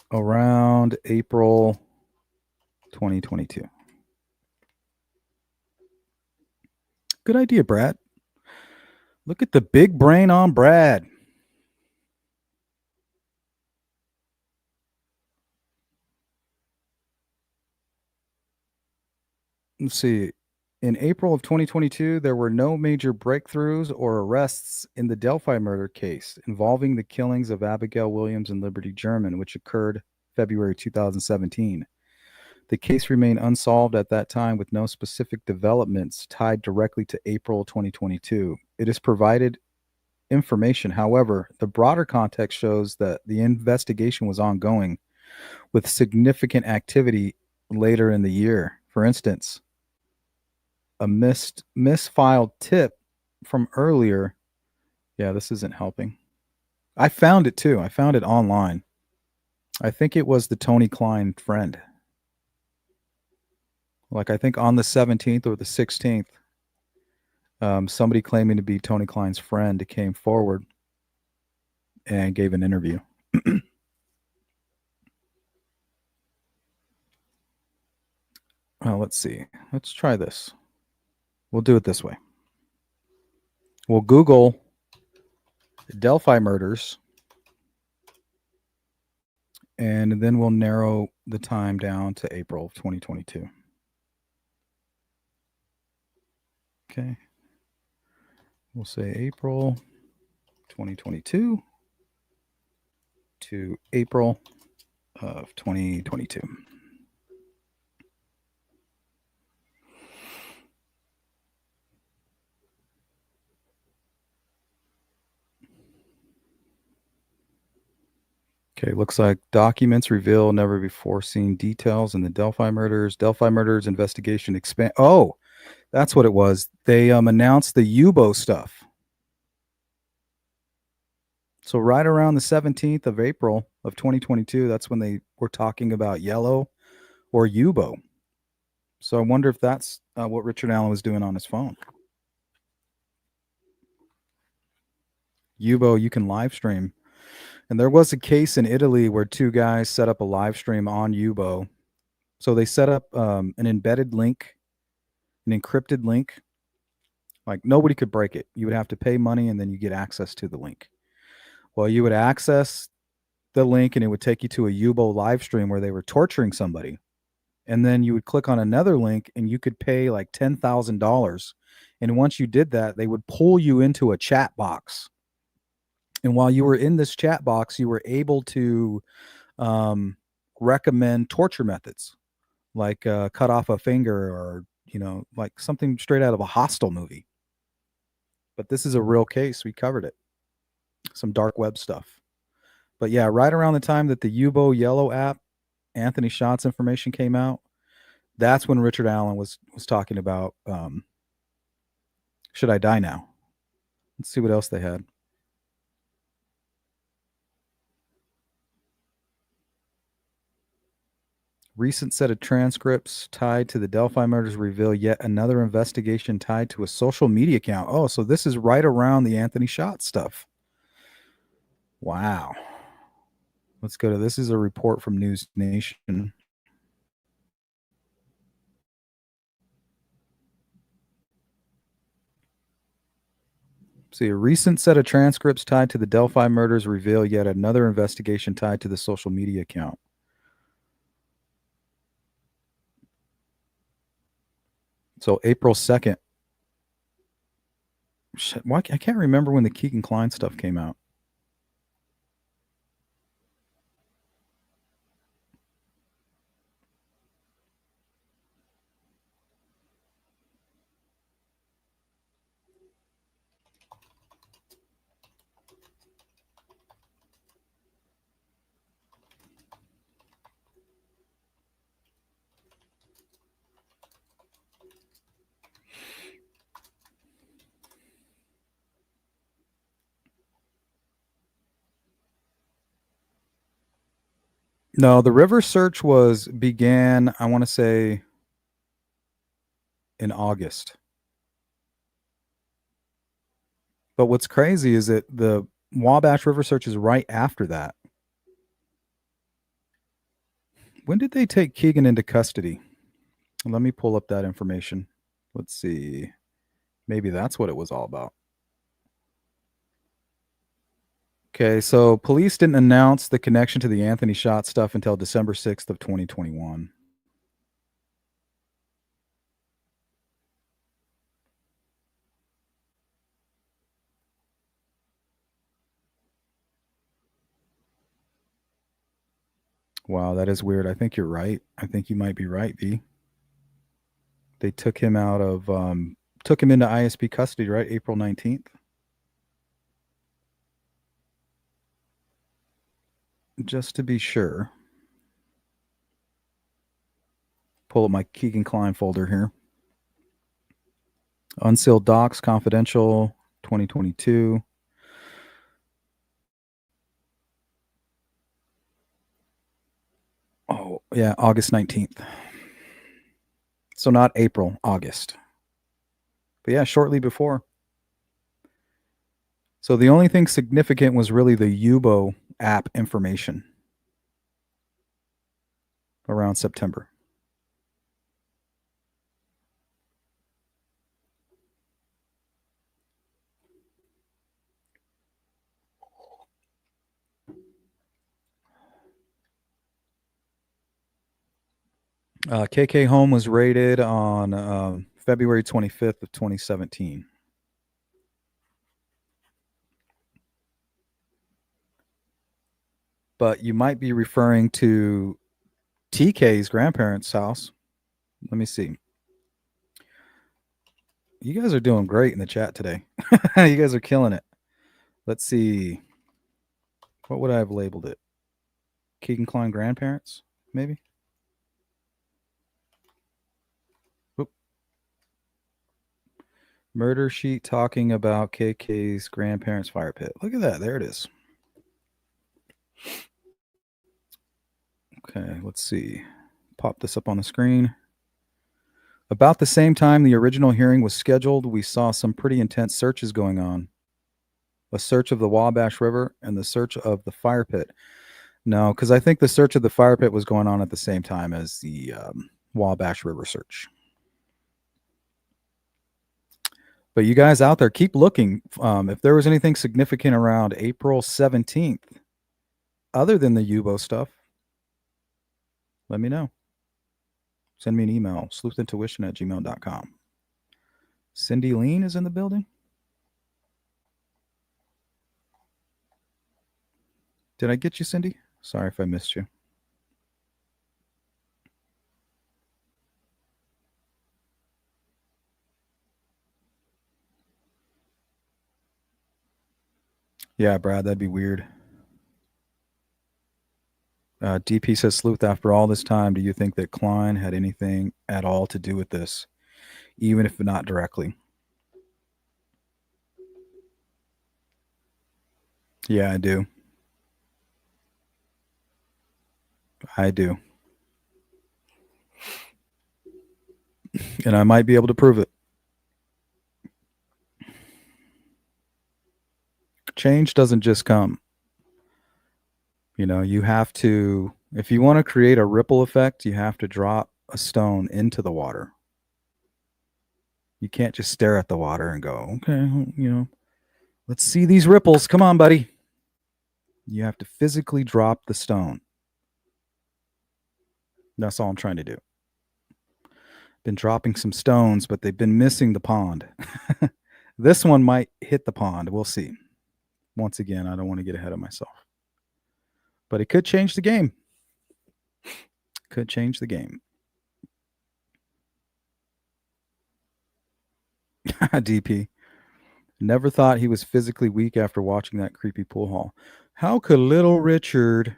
Around April 2022. Good idea, Brad. Look at the big brain on Brad. Let's see. In April of 2022, there were no major breakthroughs or arrests in the Delphi murder case involving the killings of Abigail Williams and Liberty German, which occurred February 2017. The case remained unsolved at that time with no specific developments tied directly to April 2022. It has provided information. However, the broader context shows that the investigation was ongoing with significant activity later in the year. For instance, a misfiled tip from earlier. Yeah, this isn't helping. I found it too. I found it online. I think it was the Tony Klein friend. Like I think on the 17th or the 16th, somebody claiming to be Tony Klein's friend came forward and gave an interview. Well, let's see. Let's try this. We'll do it this way. We'll Google Delphi murders, and then we'll narrow the time down to April of 2022. Okay. We'll say April 2022 to April of 2022. Okay, looks like documents reveal never before seen details in the Delphi murders. Delphi murders investigation expand. Oh, that's what it was. They announced the UBO stuff. So right around the 17th of April of 2022, that's when they were talking about yellow or UBO. So I wonder if that's what Richard Allen was doing on his phone. UBO, you can live stream. And there was a case in Italy where two guys set up a live stream on UBO. So they set up an embedded link, an encrypted link. Like nobody could break it. You would have to pay money and then you get access to the link. Well, you would access the link and it would take you to a UBO live stream where they were torturing somebody. And then you would click on another link and you could pay like $10,000. And once you did that, they would pull you into a chat box. And while you were in this chat box, you were able to recommend torture methods, like cut off a finger or, like something straight out of a Hostel movie. But this is a real case. We covered it. Some dark web stuff. But yeah, right around the time that the UBO Yellow app, Anthony Shots information came out, that's when Richard Allen was talking about Should I Die Now? Let's see what else they had. Recent set of transcripts tied to the Delphi murders reveal yet another investigation tied to a social media account. Oh, so this is right around the Anthony Shots stuff. Wow. Let's go to this is a report from News Nation. See, a recent set of transcripts tied to the Delphi murders reveal yet another investigation tied to the social media account. So April 2nd. Shit, why I can't remember when the Keegan Kline stuff came out. No, the river search began, I want to say, in August. But what's crazy is that the Wabash River search is right after that. When did they take Keegan into custody? Let me pull up that information. Let's see. Maybe that's what it was all about. Okay, so police didn't announce the connection to the Anthony Shot stuff until December 6th of 2021. Wow, that is weird. I think you're right. I think you might be right, V. They took him out of took him into ISP custody, right? April 19th. Just to be sure. Pull up my Keegan Kline folder here. Unsealed docs, confidential, 2022. Oh, yeah, August 19th. So not April, August. But yeah, shortly before. So the only thing significant was really the Yubo app information around September. KK Home was rated on February 25th of 2017. But you might be referring to TK's grandparents' house. Let me see. You guys are doing great in the chat today. You guys are killing it. Let's see. What would I have labeled it? Keegan Klein grandparents, maybe? Oop. Murder sheet talking about KK's grandparents' fire pit. Look at that. There it is. Okay, let's see. Pop this up on the screen. About the same time the original hearing was scheduled, we saw some pretty intense searches going on. A search of the Wabash River and the search of the fire pit. No, because I think the search of the fire pit was going on at the same time as the Wabash River search. But you guys out there, keep looking. If there was anything significant around April 17th, other than the Yubo stuff, let me know. Send me an email, sleuthintuition@gmail.com. Cindy Lean is in the building. Did I get you, Cindy? Sorry if I missed you. Yeah, Brad, that'd be weird. DP says, Sleuth, after all this time, do you think that Klein had anything at all to do with this, even if not directly? Yeah, I do. I do. And I might be able to prove it. Change doesn't just come. You know, you have to, if you want to create a ripple effect, you have to drop a stone into the water. You can't just stare at the water and go, okay, you know, let's see these ripples. Come on, buddy. You have to physically drop the stone. That's all I'm trying to do. Been dropping some stones, but they've been missing the pond. This one might hit the pond. We'll see. Once again, I don't want to get ahead of myself. But it could change the game. Could change the game. DP. Never thought he was physically weak after watching that creepy pool hall. How could little Richard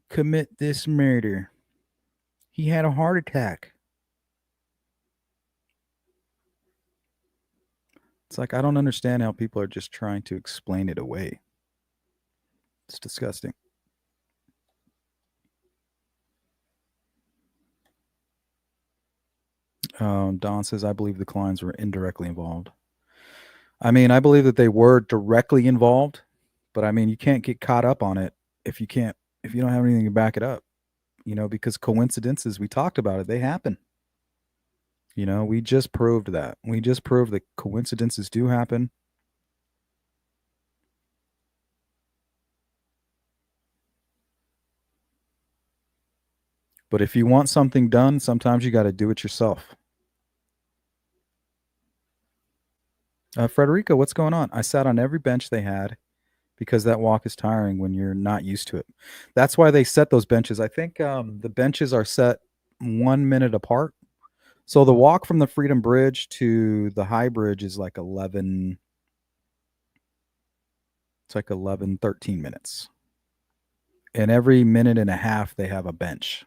commit this murder? He had a heart attack. It's like, I don't understand how people are just trying to explain it away. It's disgusting. Don says, I believe the Kleins were indirectly involved. I mean, I believe that they were directly involved, but I mean, you can't get caught up on it if you don't have anything to back it up, you know, because coincidences, we talked about it, they happen. You know, we just proved that. We just proved that coincidences do happen. But if you want something done, sometimes you got to do it yourself. Frederica, what's going on? I sat on every bench they had because that walk is tiring when you're not used to it. That's why they set those benches. I think the benches are set 1 minute apart. So the walk from the Freedom Bridge to the High Bridge is like 11. It's like 11, 13 minutes. And every minute and a half, they have a bench.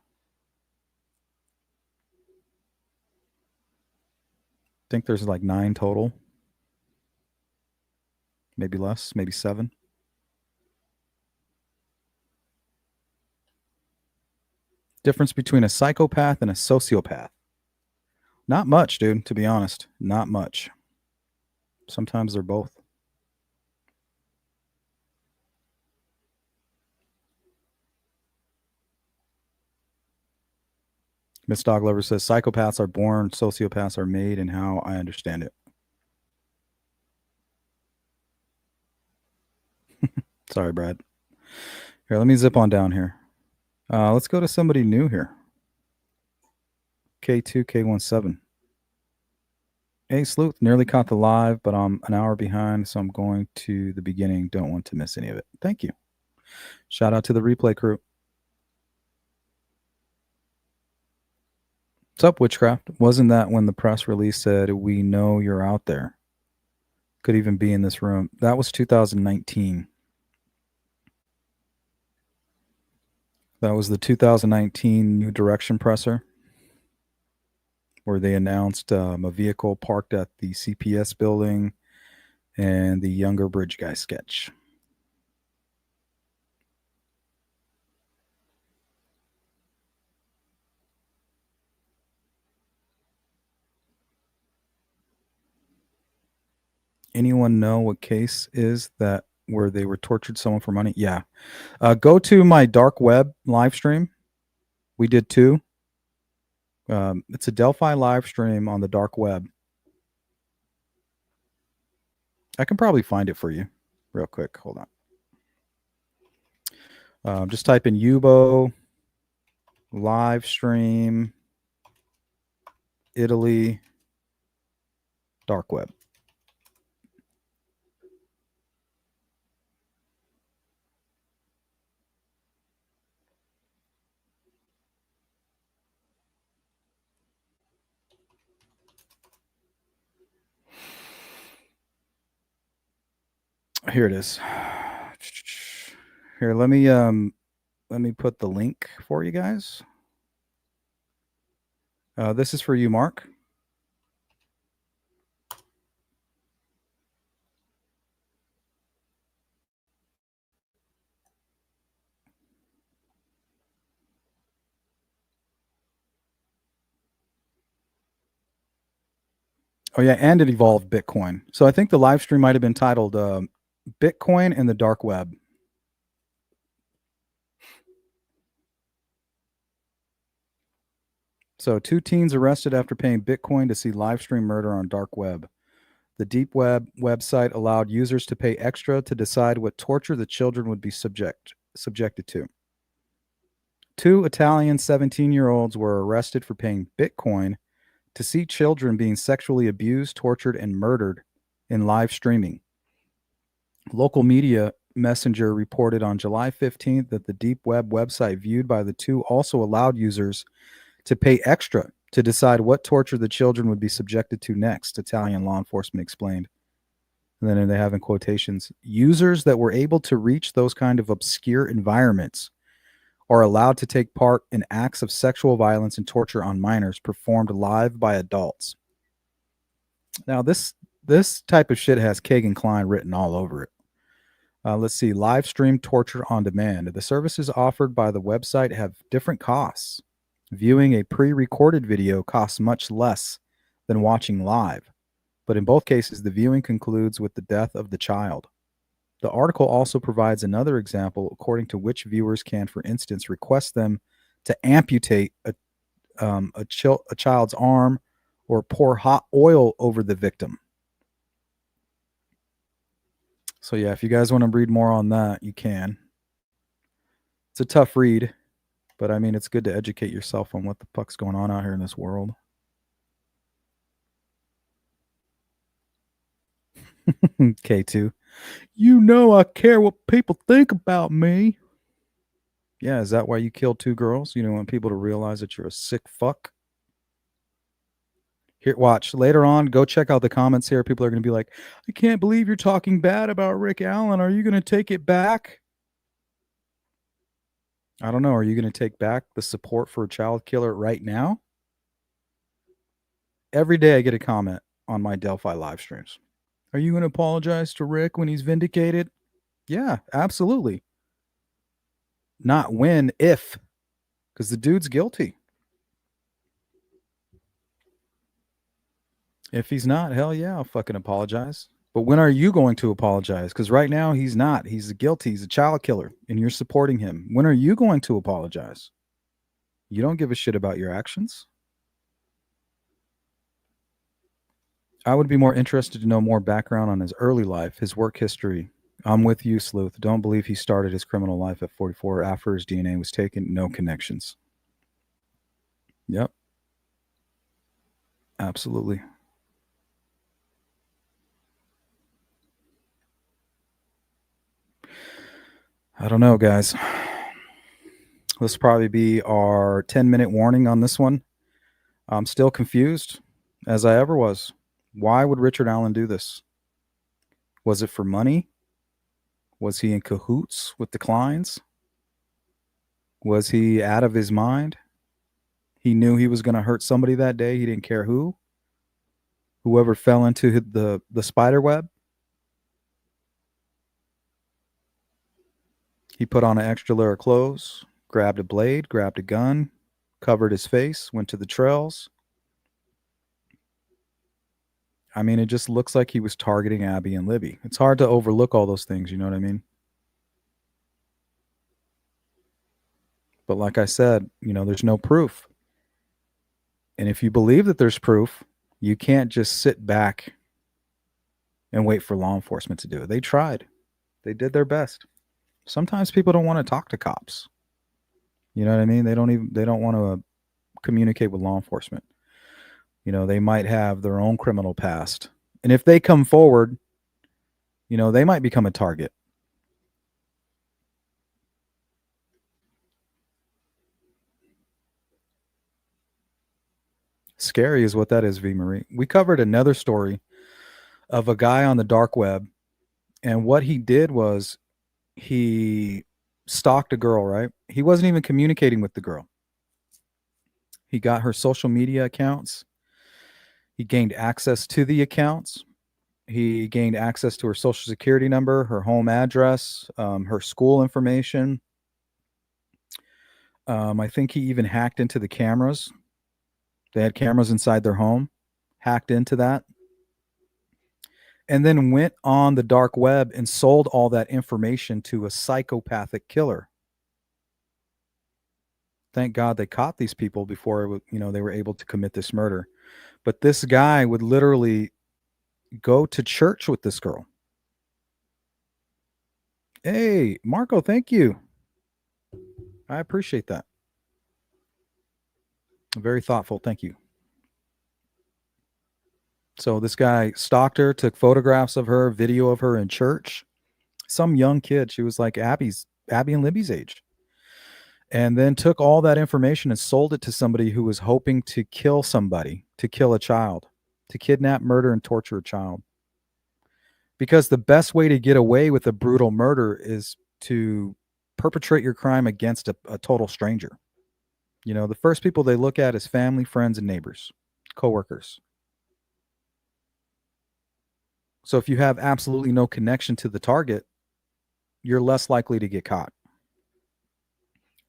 I think there's like 9 total. Maybe less, maybe 7. Difference between a psychopath and a sociopath. Not much, dude, to be honest. Not much. Sometimes they're both. Miss Dog Lover says psychopaths are born, sociopaths are made, and how I understand it. Sorry, Brad. Here, let me zip on down here. Let's go to somebody new here. K2K17. Hey, Sleuth, nearly caught the live, but I'm an hour behind, so I'm going to the beginning. Don't want to miss any of it. Thank you. Shout out to the replay crew. What's up, Witchcraft? Wasn't that when the press release said, "We know you're out there"? Could even be in this room. That was 2019. That was the 2019 New Direction presser, where they announced a vehicle parked at the CPS building and the Younger Bridge Guy sketch. Anyone know what case is that where they were tortured someone for money? Yeah. Go to my dark web live stream. We did two. It's a Delphi live stream on the dark web. I can probably find it for you real quick. Hold on. Just type in Yubo live stream Italy dark web. Here it is. Here, let me put the link for you guys. This is for you, Mark. Oh yeah, and it evolved Bitcoin. So I think the live stream might have been titled Bitcoin and the dark web. So 2 teens arrested after paying Bitcoin to see live stream murder on dark web. The deep web website allowed users to pay extra to decide what torture the children would be subjected to. 2 Italian 17-year-olds were arrested for paying Bitcoin to see children being sexually abused, tortured, and murdered in live streaming. Local media Messenger reported on July 15th that the deep web website viewed by the 2 also allowed users to pay extra to decide what torture the children would be subjected to next, Italian law enforcement explained. And then they have in quotations, users that were able to reach those kind of obscure environments are allowed to take part in acts of sexual violence and torture on minors performed live by adults. Now, this type of shit has Kagan Klein written all over it. Let's see, live stream torture on demand. The services offered by the website have different costs. Viewing a pre-recorded video costs much less than watching live, but in both cases, the viewing concludes with the death of the child. The article also provides another example according to which viewers can, for instance, request them to amputate a child's arm or pour hot oil over the victim. So yeah, if you guys want to read more on that, you can. It's a tough read, but I mean, it's good to educate yourself on what the fuck's going on out here in this world. K2. You know I care what people think about me. Yeah, is that why you killed 2 girls? You don't want people to realize that you're a sick fuck? Here, watch. Later on, go check out the comments here. People are going to be like, I can't believe you're talking bad about Rick Allen. Are you going to take it back? I don't know. Are you going to take back the support for a child killer right now? Every day I get a comment on my Delphi live streams. Are you going to apologize to Rick when he's vindicated? Yeah, absolutely. Not when, if. Because the dude's guilty. If he's not, hell yeah, I'll fucking apologize. But when are you going to apologize? Because right now he's not. He's guilty. He's a child killer, and you're supporting him. When are you going to apologize? You don't give a shit about your actions. I would be more interested to know more background on his early life, his work history. I'm with you, Sleuth. Don't believe he started his criminal life at 44 after his DNA was taken. No connections. Yep, absolutely. I don't know, guys. This will probably be our 10-minute warning on this one. I'm still confused, as I ever was. Why would Richard Allen do this? Was it for money? Was he in cahoots with the Kleins? Was he out of his mind? He knew he was going to hurt somebody that day. He didn't care who. Whoever fell into the spider web. He put on an extra layer of clothes, grabbed a blade, grabbed a gun, covered his face, went to the trails. I mean, it just looks like he was targeting Abby and Libby. It's hard to overlook all those things, you know what I mean? But like I said, there's no proof. And if you believe that there's proof, you can't just sit back and wait for law enforcement to do it. They tried. They did their best. Sometimes people don't want to talk to cops. You know what I mean? They don't want to communicate with law enforcement. They might have their own criminal past. And if they come forward, they might become a target. Scary is what that is, V. Marie. We covered another story of a guy on the dark web, and what he did was he stalked a girl, right? He wasn't even communicating with the girl. He got her social media accounts. He gained access to the accounts. He gained access to her social security number, her home address, her school information. I think he even hacked into the cameras. They had cameras inside their home, hacked into that, and then went on the dark web and sold all that information to a psychopathic killer. Thank God they caught these people before they were able to commit this murder. But this guy would literally go to church with this girl. Hey, Marco, thank you. I appreciate that. Very thoughtful. Thank you. So this guy stalked her, took photographs of her, video of her in church. Some young kid. She was like Abby and Libby's age. And then took all that information and sold it to somebody who was hoping to kill somebody, to kill a child, to kidnap, murder, and torture a child. Because the best way to get away with a brutal murder is to perpetrate your crime against a total stranger. The first people they look at is family, friends, and neighbors, coworkers. So if you have absolutely no connection to the target, you're less likely to get caught.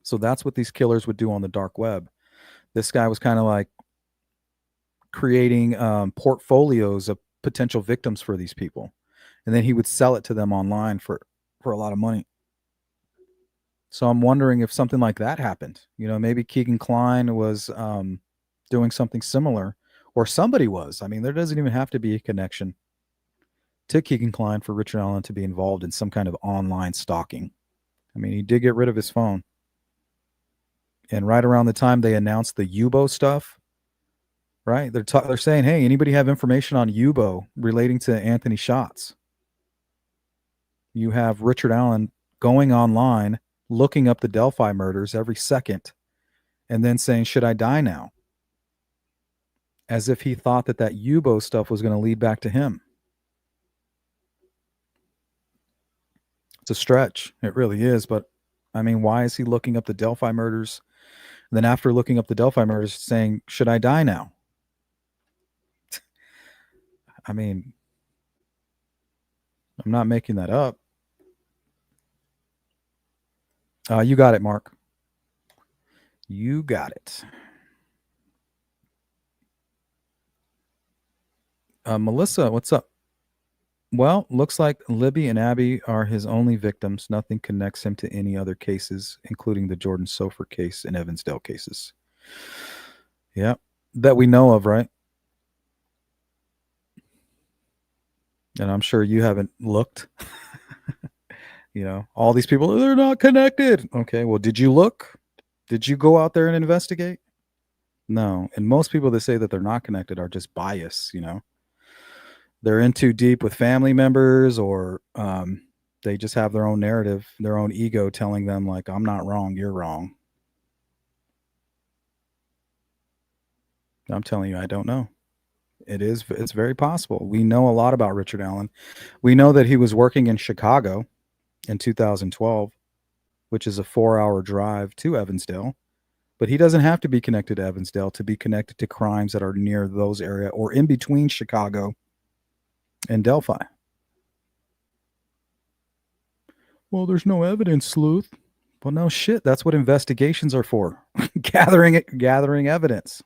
So that's what these killers would do on the dark web. This guy was kind of like creating portfolios of potential victims for these people. And then he would sell it to them online for a lot of money. So I'm wondering if something like that happened. Maybe Keegan Kline was doing something similar, or somebody was. I mean, there doesn't even have to be a connection to Keegan Kline for Richard Allen to be involved in some kind of online stalking. I mean, he did get rid of his phone. And right around the time they announced the Yubo stuff, right? They're saying, hey, anybody have information on Yubo relating to Anthony Schatz? You have Richard Allen going online, looking up the Delphi murders every second, and then saying, should I die now? As if he thought that Yubo stuff was going to lead back to him. It's a stretch. It really is. But, I mean, why is he looking up the Delphi murders? And then after looking up the Delphi murders, saying, should I die now? I mean, I'm not making that up. You got it, Mark. You got it. Melissa, what's up? Well, looks like Libby and Abby are his only victims. Nothing connects him to any other cases, including the Jordan Sofer case and Evansdale cases. Yeah, that we know of, right? And I'm sure you haven't looked. All these people, they're not connected. Okay, well, did you look? Did you go out there and investigate? No. And most people that say that they're not connected are just biased. They're in too deep with family members, or they just have their own narrative, their own ego telling them, like, I'm not wrong, you're wrong. I'm telling you, I don't know. It's very possible. We know a lot about Richard Allen. We know that he was working in Chicago in 2012, which is a 4-hour drive to Evansdale. But he doesn't have to be connected to Evansdale to be connected to crimes that are near those area or in between Chicago and Delphi. Well, there's no evidence, sleuth. Well, no shit. That's what investigations are for. gathering evidence.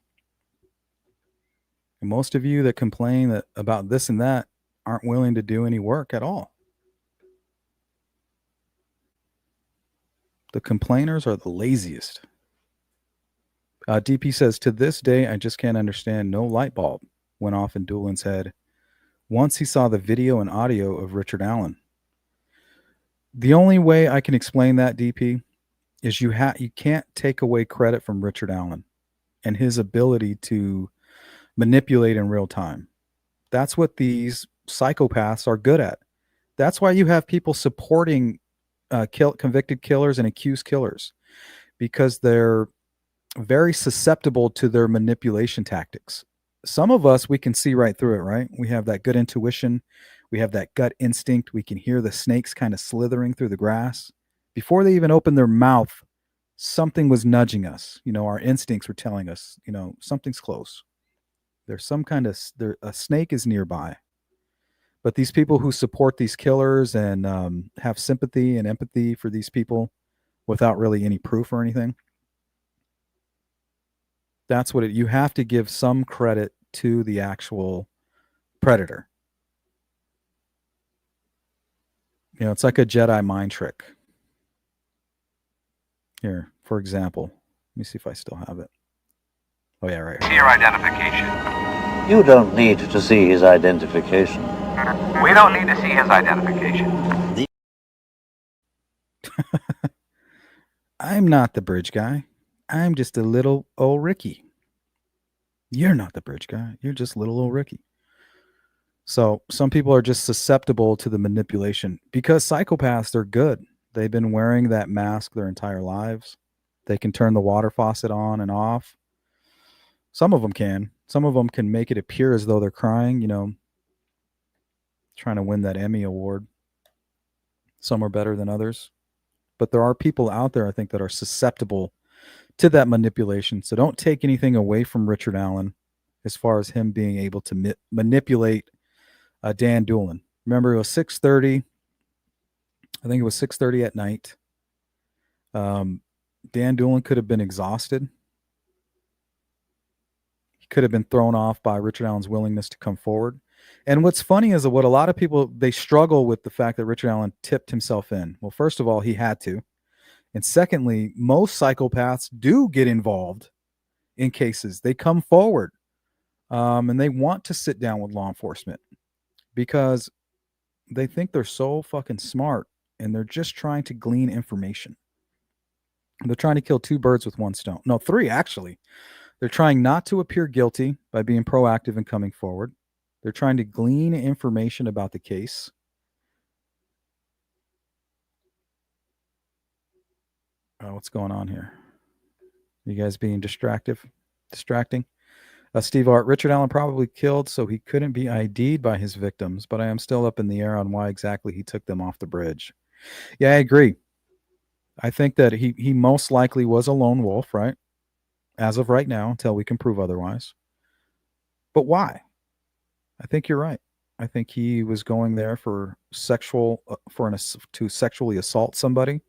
And most of you that complain about this and that aren't willing to do any work at all. The complainers are the laziest. DP says, to this day, I just can't understand. No light bulb went off in Doolin's head once he saw the video and audio of Richard Allen. The only way I can explain that, DP, is you can't take away credit from Richard Allen and his ability to manipulate in real time. That's what these psychopaths are good at. That's why you have people supporting convicted killers and accused killers, because they're very susceptible to their manipulation tactics. Some of us, we can see right through it, right? We have that good intuition. We have that gut instinct. We can hear the snakes kind of slithering through the grass. Before they even open their mouth, something was nudging us. Our instincts were telling us, something's close. There's a snake is nearby. But these people who support these killers and have sympathy and empathy for these people without really any proof or anything, that's what you have to give some credit to the actual predator. It's like a Jedi mind trick. Here, for example, let me see if I still have it. Oh, yeah, right here. See your identification. You don't need to see his identification. We don't need to see his identification. I'm not the bridge guy. I'm just a little old Ricky. You're not the bridge guy. You're just little old Ricky. So some people are just susceptible to the manipulation because psychopaths are good. They've been wearing that mask their entire lives. They can turn the water faucet on and off. Some of them can. Some of them can make it appear as though they're crying, trying to win that Emmy award. Some are better than others. But there are people out there, I think, that are susceptible to that manipulation. So don't take anything away from Richard Allen as far as him being able to manipulate Dan Doolin. Remember, it was 6:30. I think it was 6:30 at night. Dan Doolin could have been exhausted. He could have been thrown off by Richard Allen's willingness to come forward. And what's funny is that what a lot of people, they struggle with the fact that Richard Allen tipped himself in. Well, first of all, he had to. And secondly, most psychopaths do get involved in cases. They come forward and they want to sit down with law enforcement because they think they're so fucking smart and they're just trying to glean information. They're trying to kill two birds with one stone. No, three, actually. They're trying not to appear guilty by being proactive and coming forward. They're trying to glean information about the case. Oh, what's going on here? You guys being distracting? Steve Art, Richard Allen probably killed so he couldn't be ID'd by his victims, but I am still up in the air on why exactly he took them off the bridge. Yeah, I agree. I think that he most likely was a lone wolf, right? As of right now, until we can prove otherwise. But why? I think you're right. I think he was going there for to sexually assault somebody,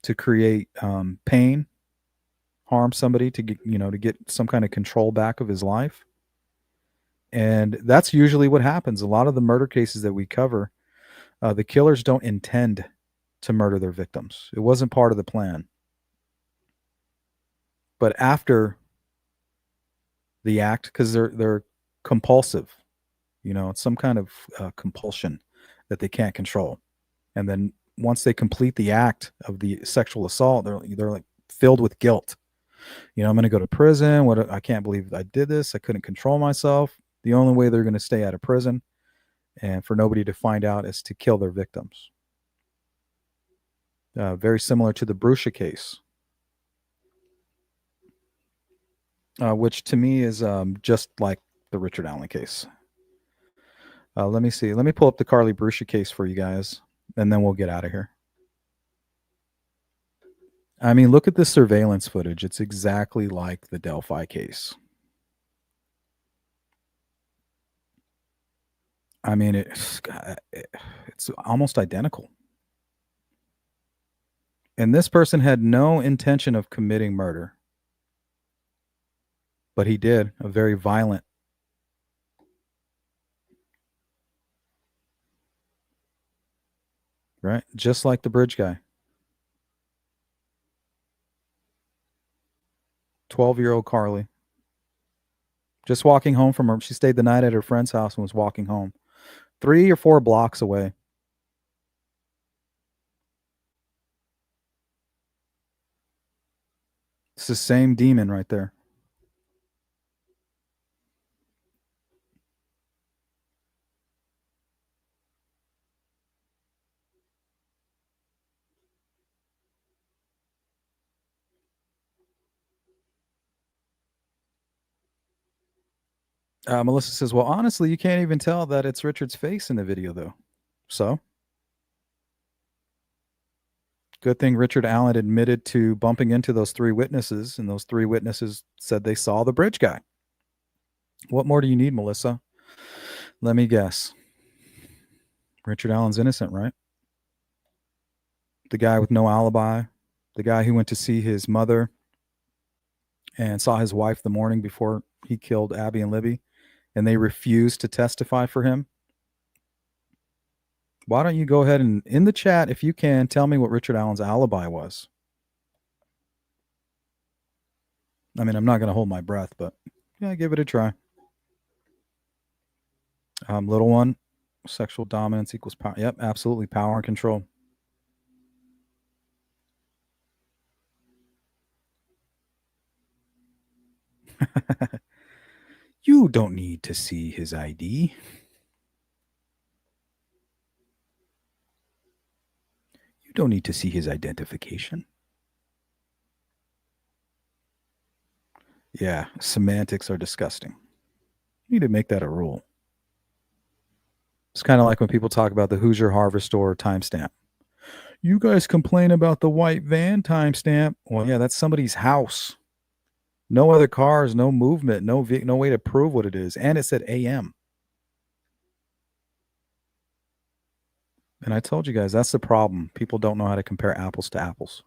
to create pain, harm somebody, to get some kind of control back of his life. And that's usually what happens. A lot of the murder cases that we cover, the killers don't intend to murder their victims. It wasn't part of the plan. But after the act, because they're compulsive, it's some kind of compulsion that they can't control. And then once they complete the act of the sexual assault, they're like filled with guilt. I'm going to go to prison. I can't believe I did this. I couldn't control myself. The only way they're going to stay out of prison and for nobody to find out is to kill their victims. Very similar to the Bruscia case, which to me is just like the Richard Allen case. Let me see. Let me pull up the Carly Bruscia case for you guys, and then we'll get out of here. I mean, look at this surveillance footage. It's exactly like the Delphi case. I mean, it's almost identical. And this person had no intention of committing murder, but he did, a very violent. Right? Just like the bridge guy. 12-year-old Carly. Just walking home from her. She stayed the night at her friend's house and was walking home. 3 or 4 blocks away. It's the same demon right there. Melissa says, well, honestly, you can't even tell that it's Richard's face in the video, though. So? Good thing Richard Allen admitted to bumping into those 3 witnesses, and those 3 witnesses said they saw the bridge guy. What more do you need, Melissa? Let me guess. Richard Allen's innocent, right? The guy with no alibi, the guy who went to see his mother and saw his wife the morning before he killed Abby and Libby, and they refused to testify for him. Why don't you go ahead and, in the chat, if you can, tell me what Richard Allen's alibi was? I mean, I'm not going to hold my breath, but yeah, give it a try. Little one, sexual dominance equals power. Yep, absolutely, power and control. You don't need to see his ID. You don't need to see his identification. Yeah, semantics are disgusting. You need to make that a rule. It's kind of like when people talk about the Hoosier Harvest Store timestamp. You guys complain about the white van timestamp. Well, yeah, that's somebody's house. No other cars, no movement, no way to prove what it is. And it said AM. And I told you guys, that's the problem. People don't know how to compare apples to apples.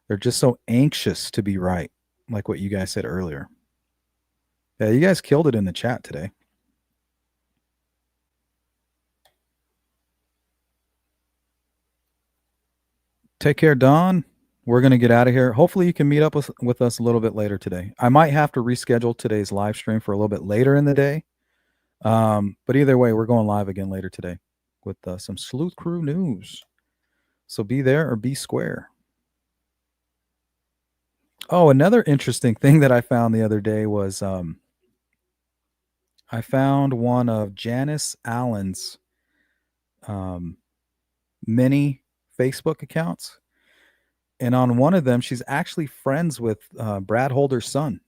They're just so anxious to be right, like what you guys said earlier. Yeah, you guys killed it in the chat today. Take care, Don. We're going to get out of here. Hopefully you can meet up with us a little bit later today. I might have to reschedule today's live stream for a little bit later in the day. But either way, we're going live again later today with some Sleuth Crew news. So be there or be square. Oh, another interesting thing that I found the other day was I found one of Janice Allen's many Facebook accounts. And on one of them, she's actually friends with Brad Holder's son,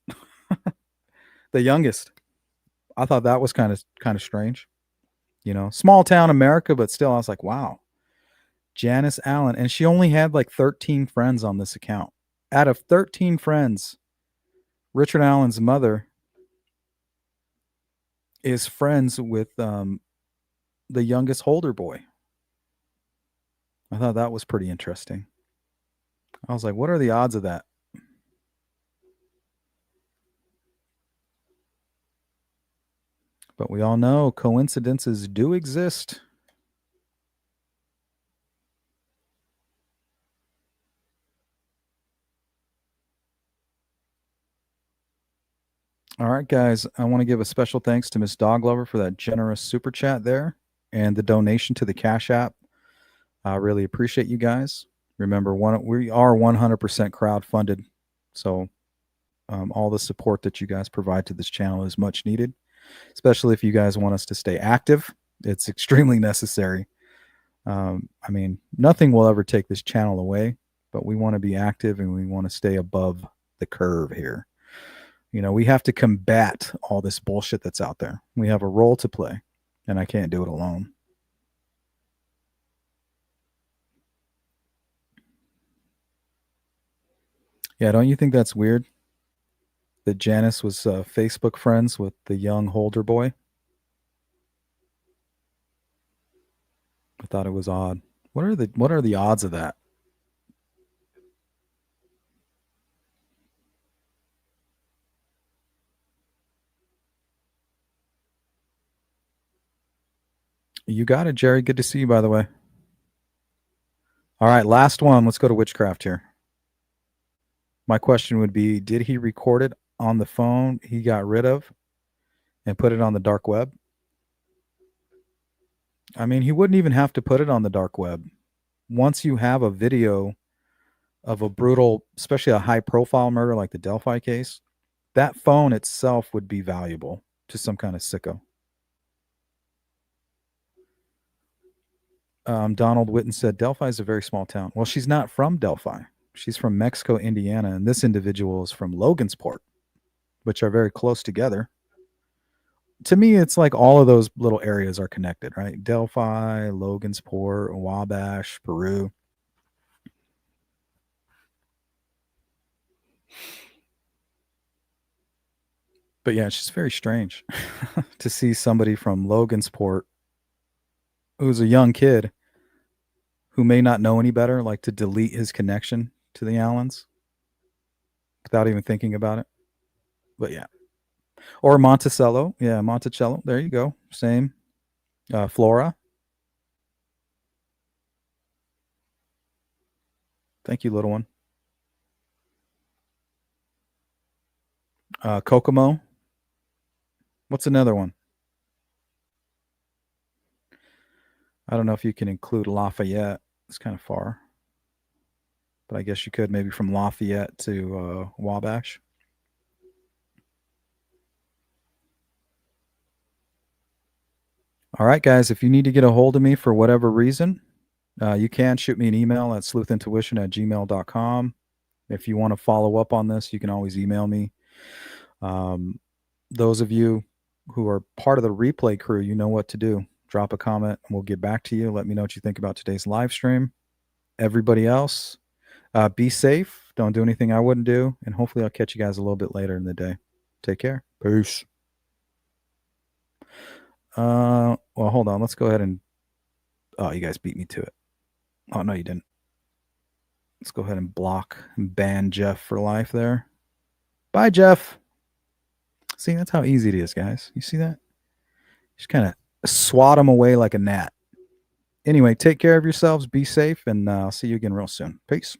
the youngest. I thought that was kind of strange. Small town America, but still, I was like, wow. Janice Allen. And she only had like 13 friends on this account. Out of 13 friends, Richard Allen's mother is friends with the youngest Holder boy. I thought that was pretty interesting. I was like, what are the odds of that? But we all know coincidences do exist. All right, guys. I want to give a special thanks to Miss Dog Lover for that generous super chat there and the donation to the Cash App. I really appreciate you guys. Remember, we are 100% crowd funded, so all the support that you guys provide to this channel is much needed, especially if you guys want us to stay active. It's extremely necessary. I mean, nothing will ever take this channel away, but we want to be active and we want to stay above the curve here. You know, we have to combat all this bullshit that's out there. We have a role to play, and I can't do it alone. Yeah, don't you think that's weird? That Janice was Facebook friends with the young Holder boy? I thought it was odd. What are the odds of that? You got it, Jerry. Good to see you, by the way. All right, last one. Let's go to witchcraft here. My question would be, did he record it on the phone he got rid of and put it on the dark web? I mean, he wouldn't even have to put it on the dark web. Once you have a video of a brutal, especially a high profile murder like the Delphi case, that phone itself would be valuable to some kind of sicko. Donald Witten said, Delphi is a very small town. Well, she's not from Delphi. She's from Mexico, Indiana, and this individual is from Logansport, which are very close together. To me, it's like all of those little areas are connected, right? Delphi, Logansport, Wabash, Peru. But yeah, it's just very strange to see somebody from Logansport who's a young kid who may not know any better, like to delete his connection to the Allens without even thinking about it. But yeah. Or Monticello. Yeah, Monticello. There you go. Same. Flora. Thank you, little one. Kokomo. What's another one? I don't know if you can include Lafayette. It's kind of far. But I guess you could maybe from Lafayette to Wabash. All right, guys, if you need to get a hold of me for whatever reason, you can shoot me an email at sleuthintuition@gmail.com. If you want to follow up on this, you can always email me. Those of you who are part of the replay crew, you know what to do. Drop a comment and we'll get back to you. Let me know what you think about today's live stream. Everybody else, be safe. Don't do anything I wouldn't do. And hopefully I'll catch you guys a little bit later in the day. Take care. Peace. Well, hold on. Let's go ahead and... Oh, you guys beat me to it. Oh, no, you didn't. Let's go ahead and block and ban Jeff for life there. Bye, Jeff. See, that's how easy it is, guys. You see that? Just kind of swat them away like a gnat. Anyway, take care of yourselves. Be safe, and I'll see you again real soon. Peace.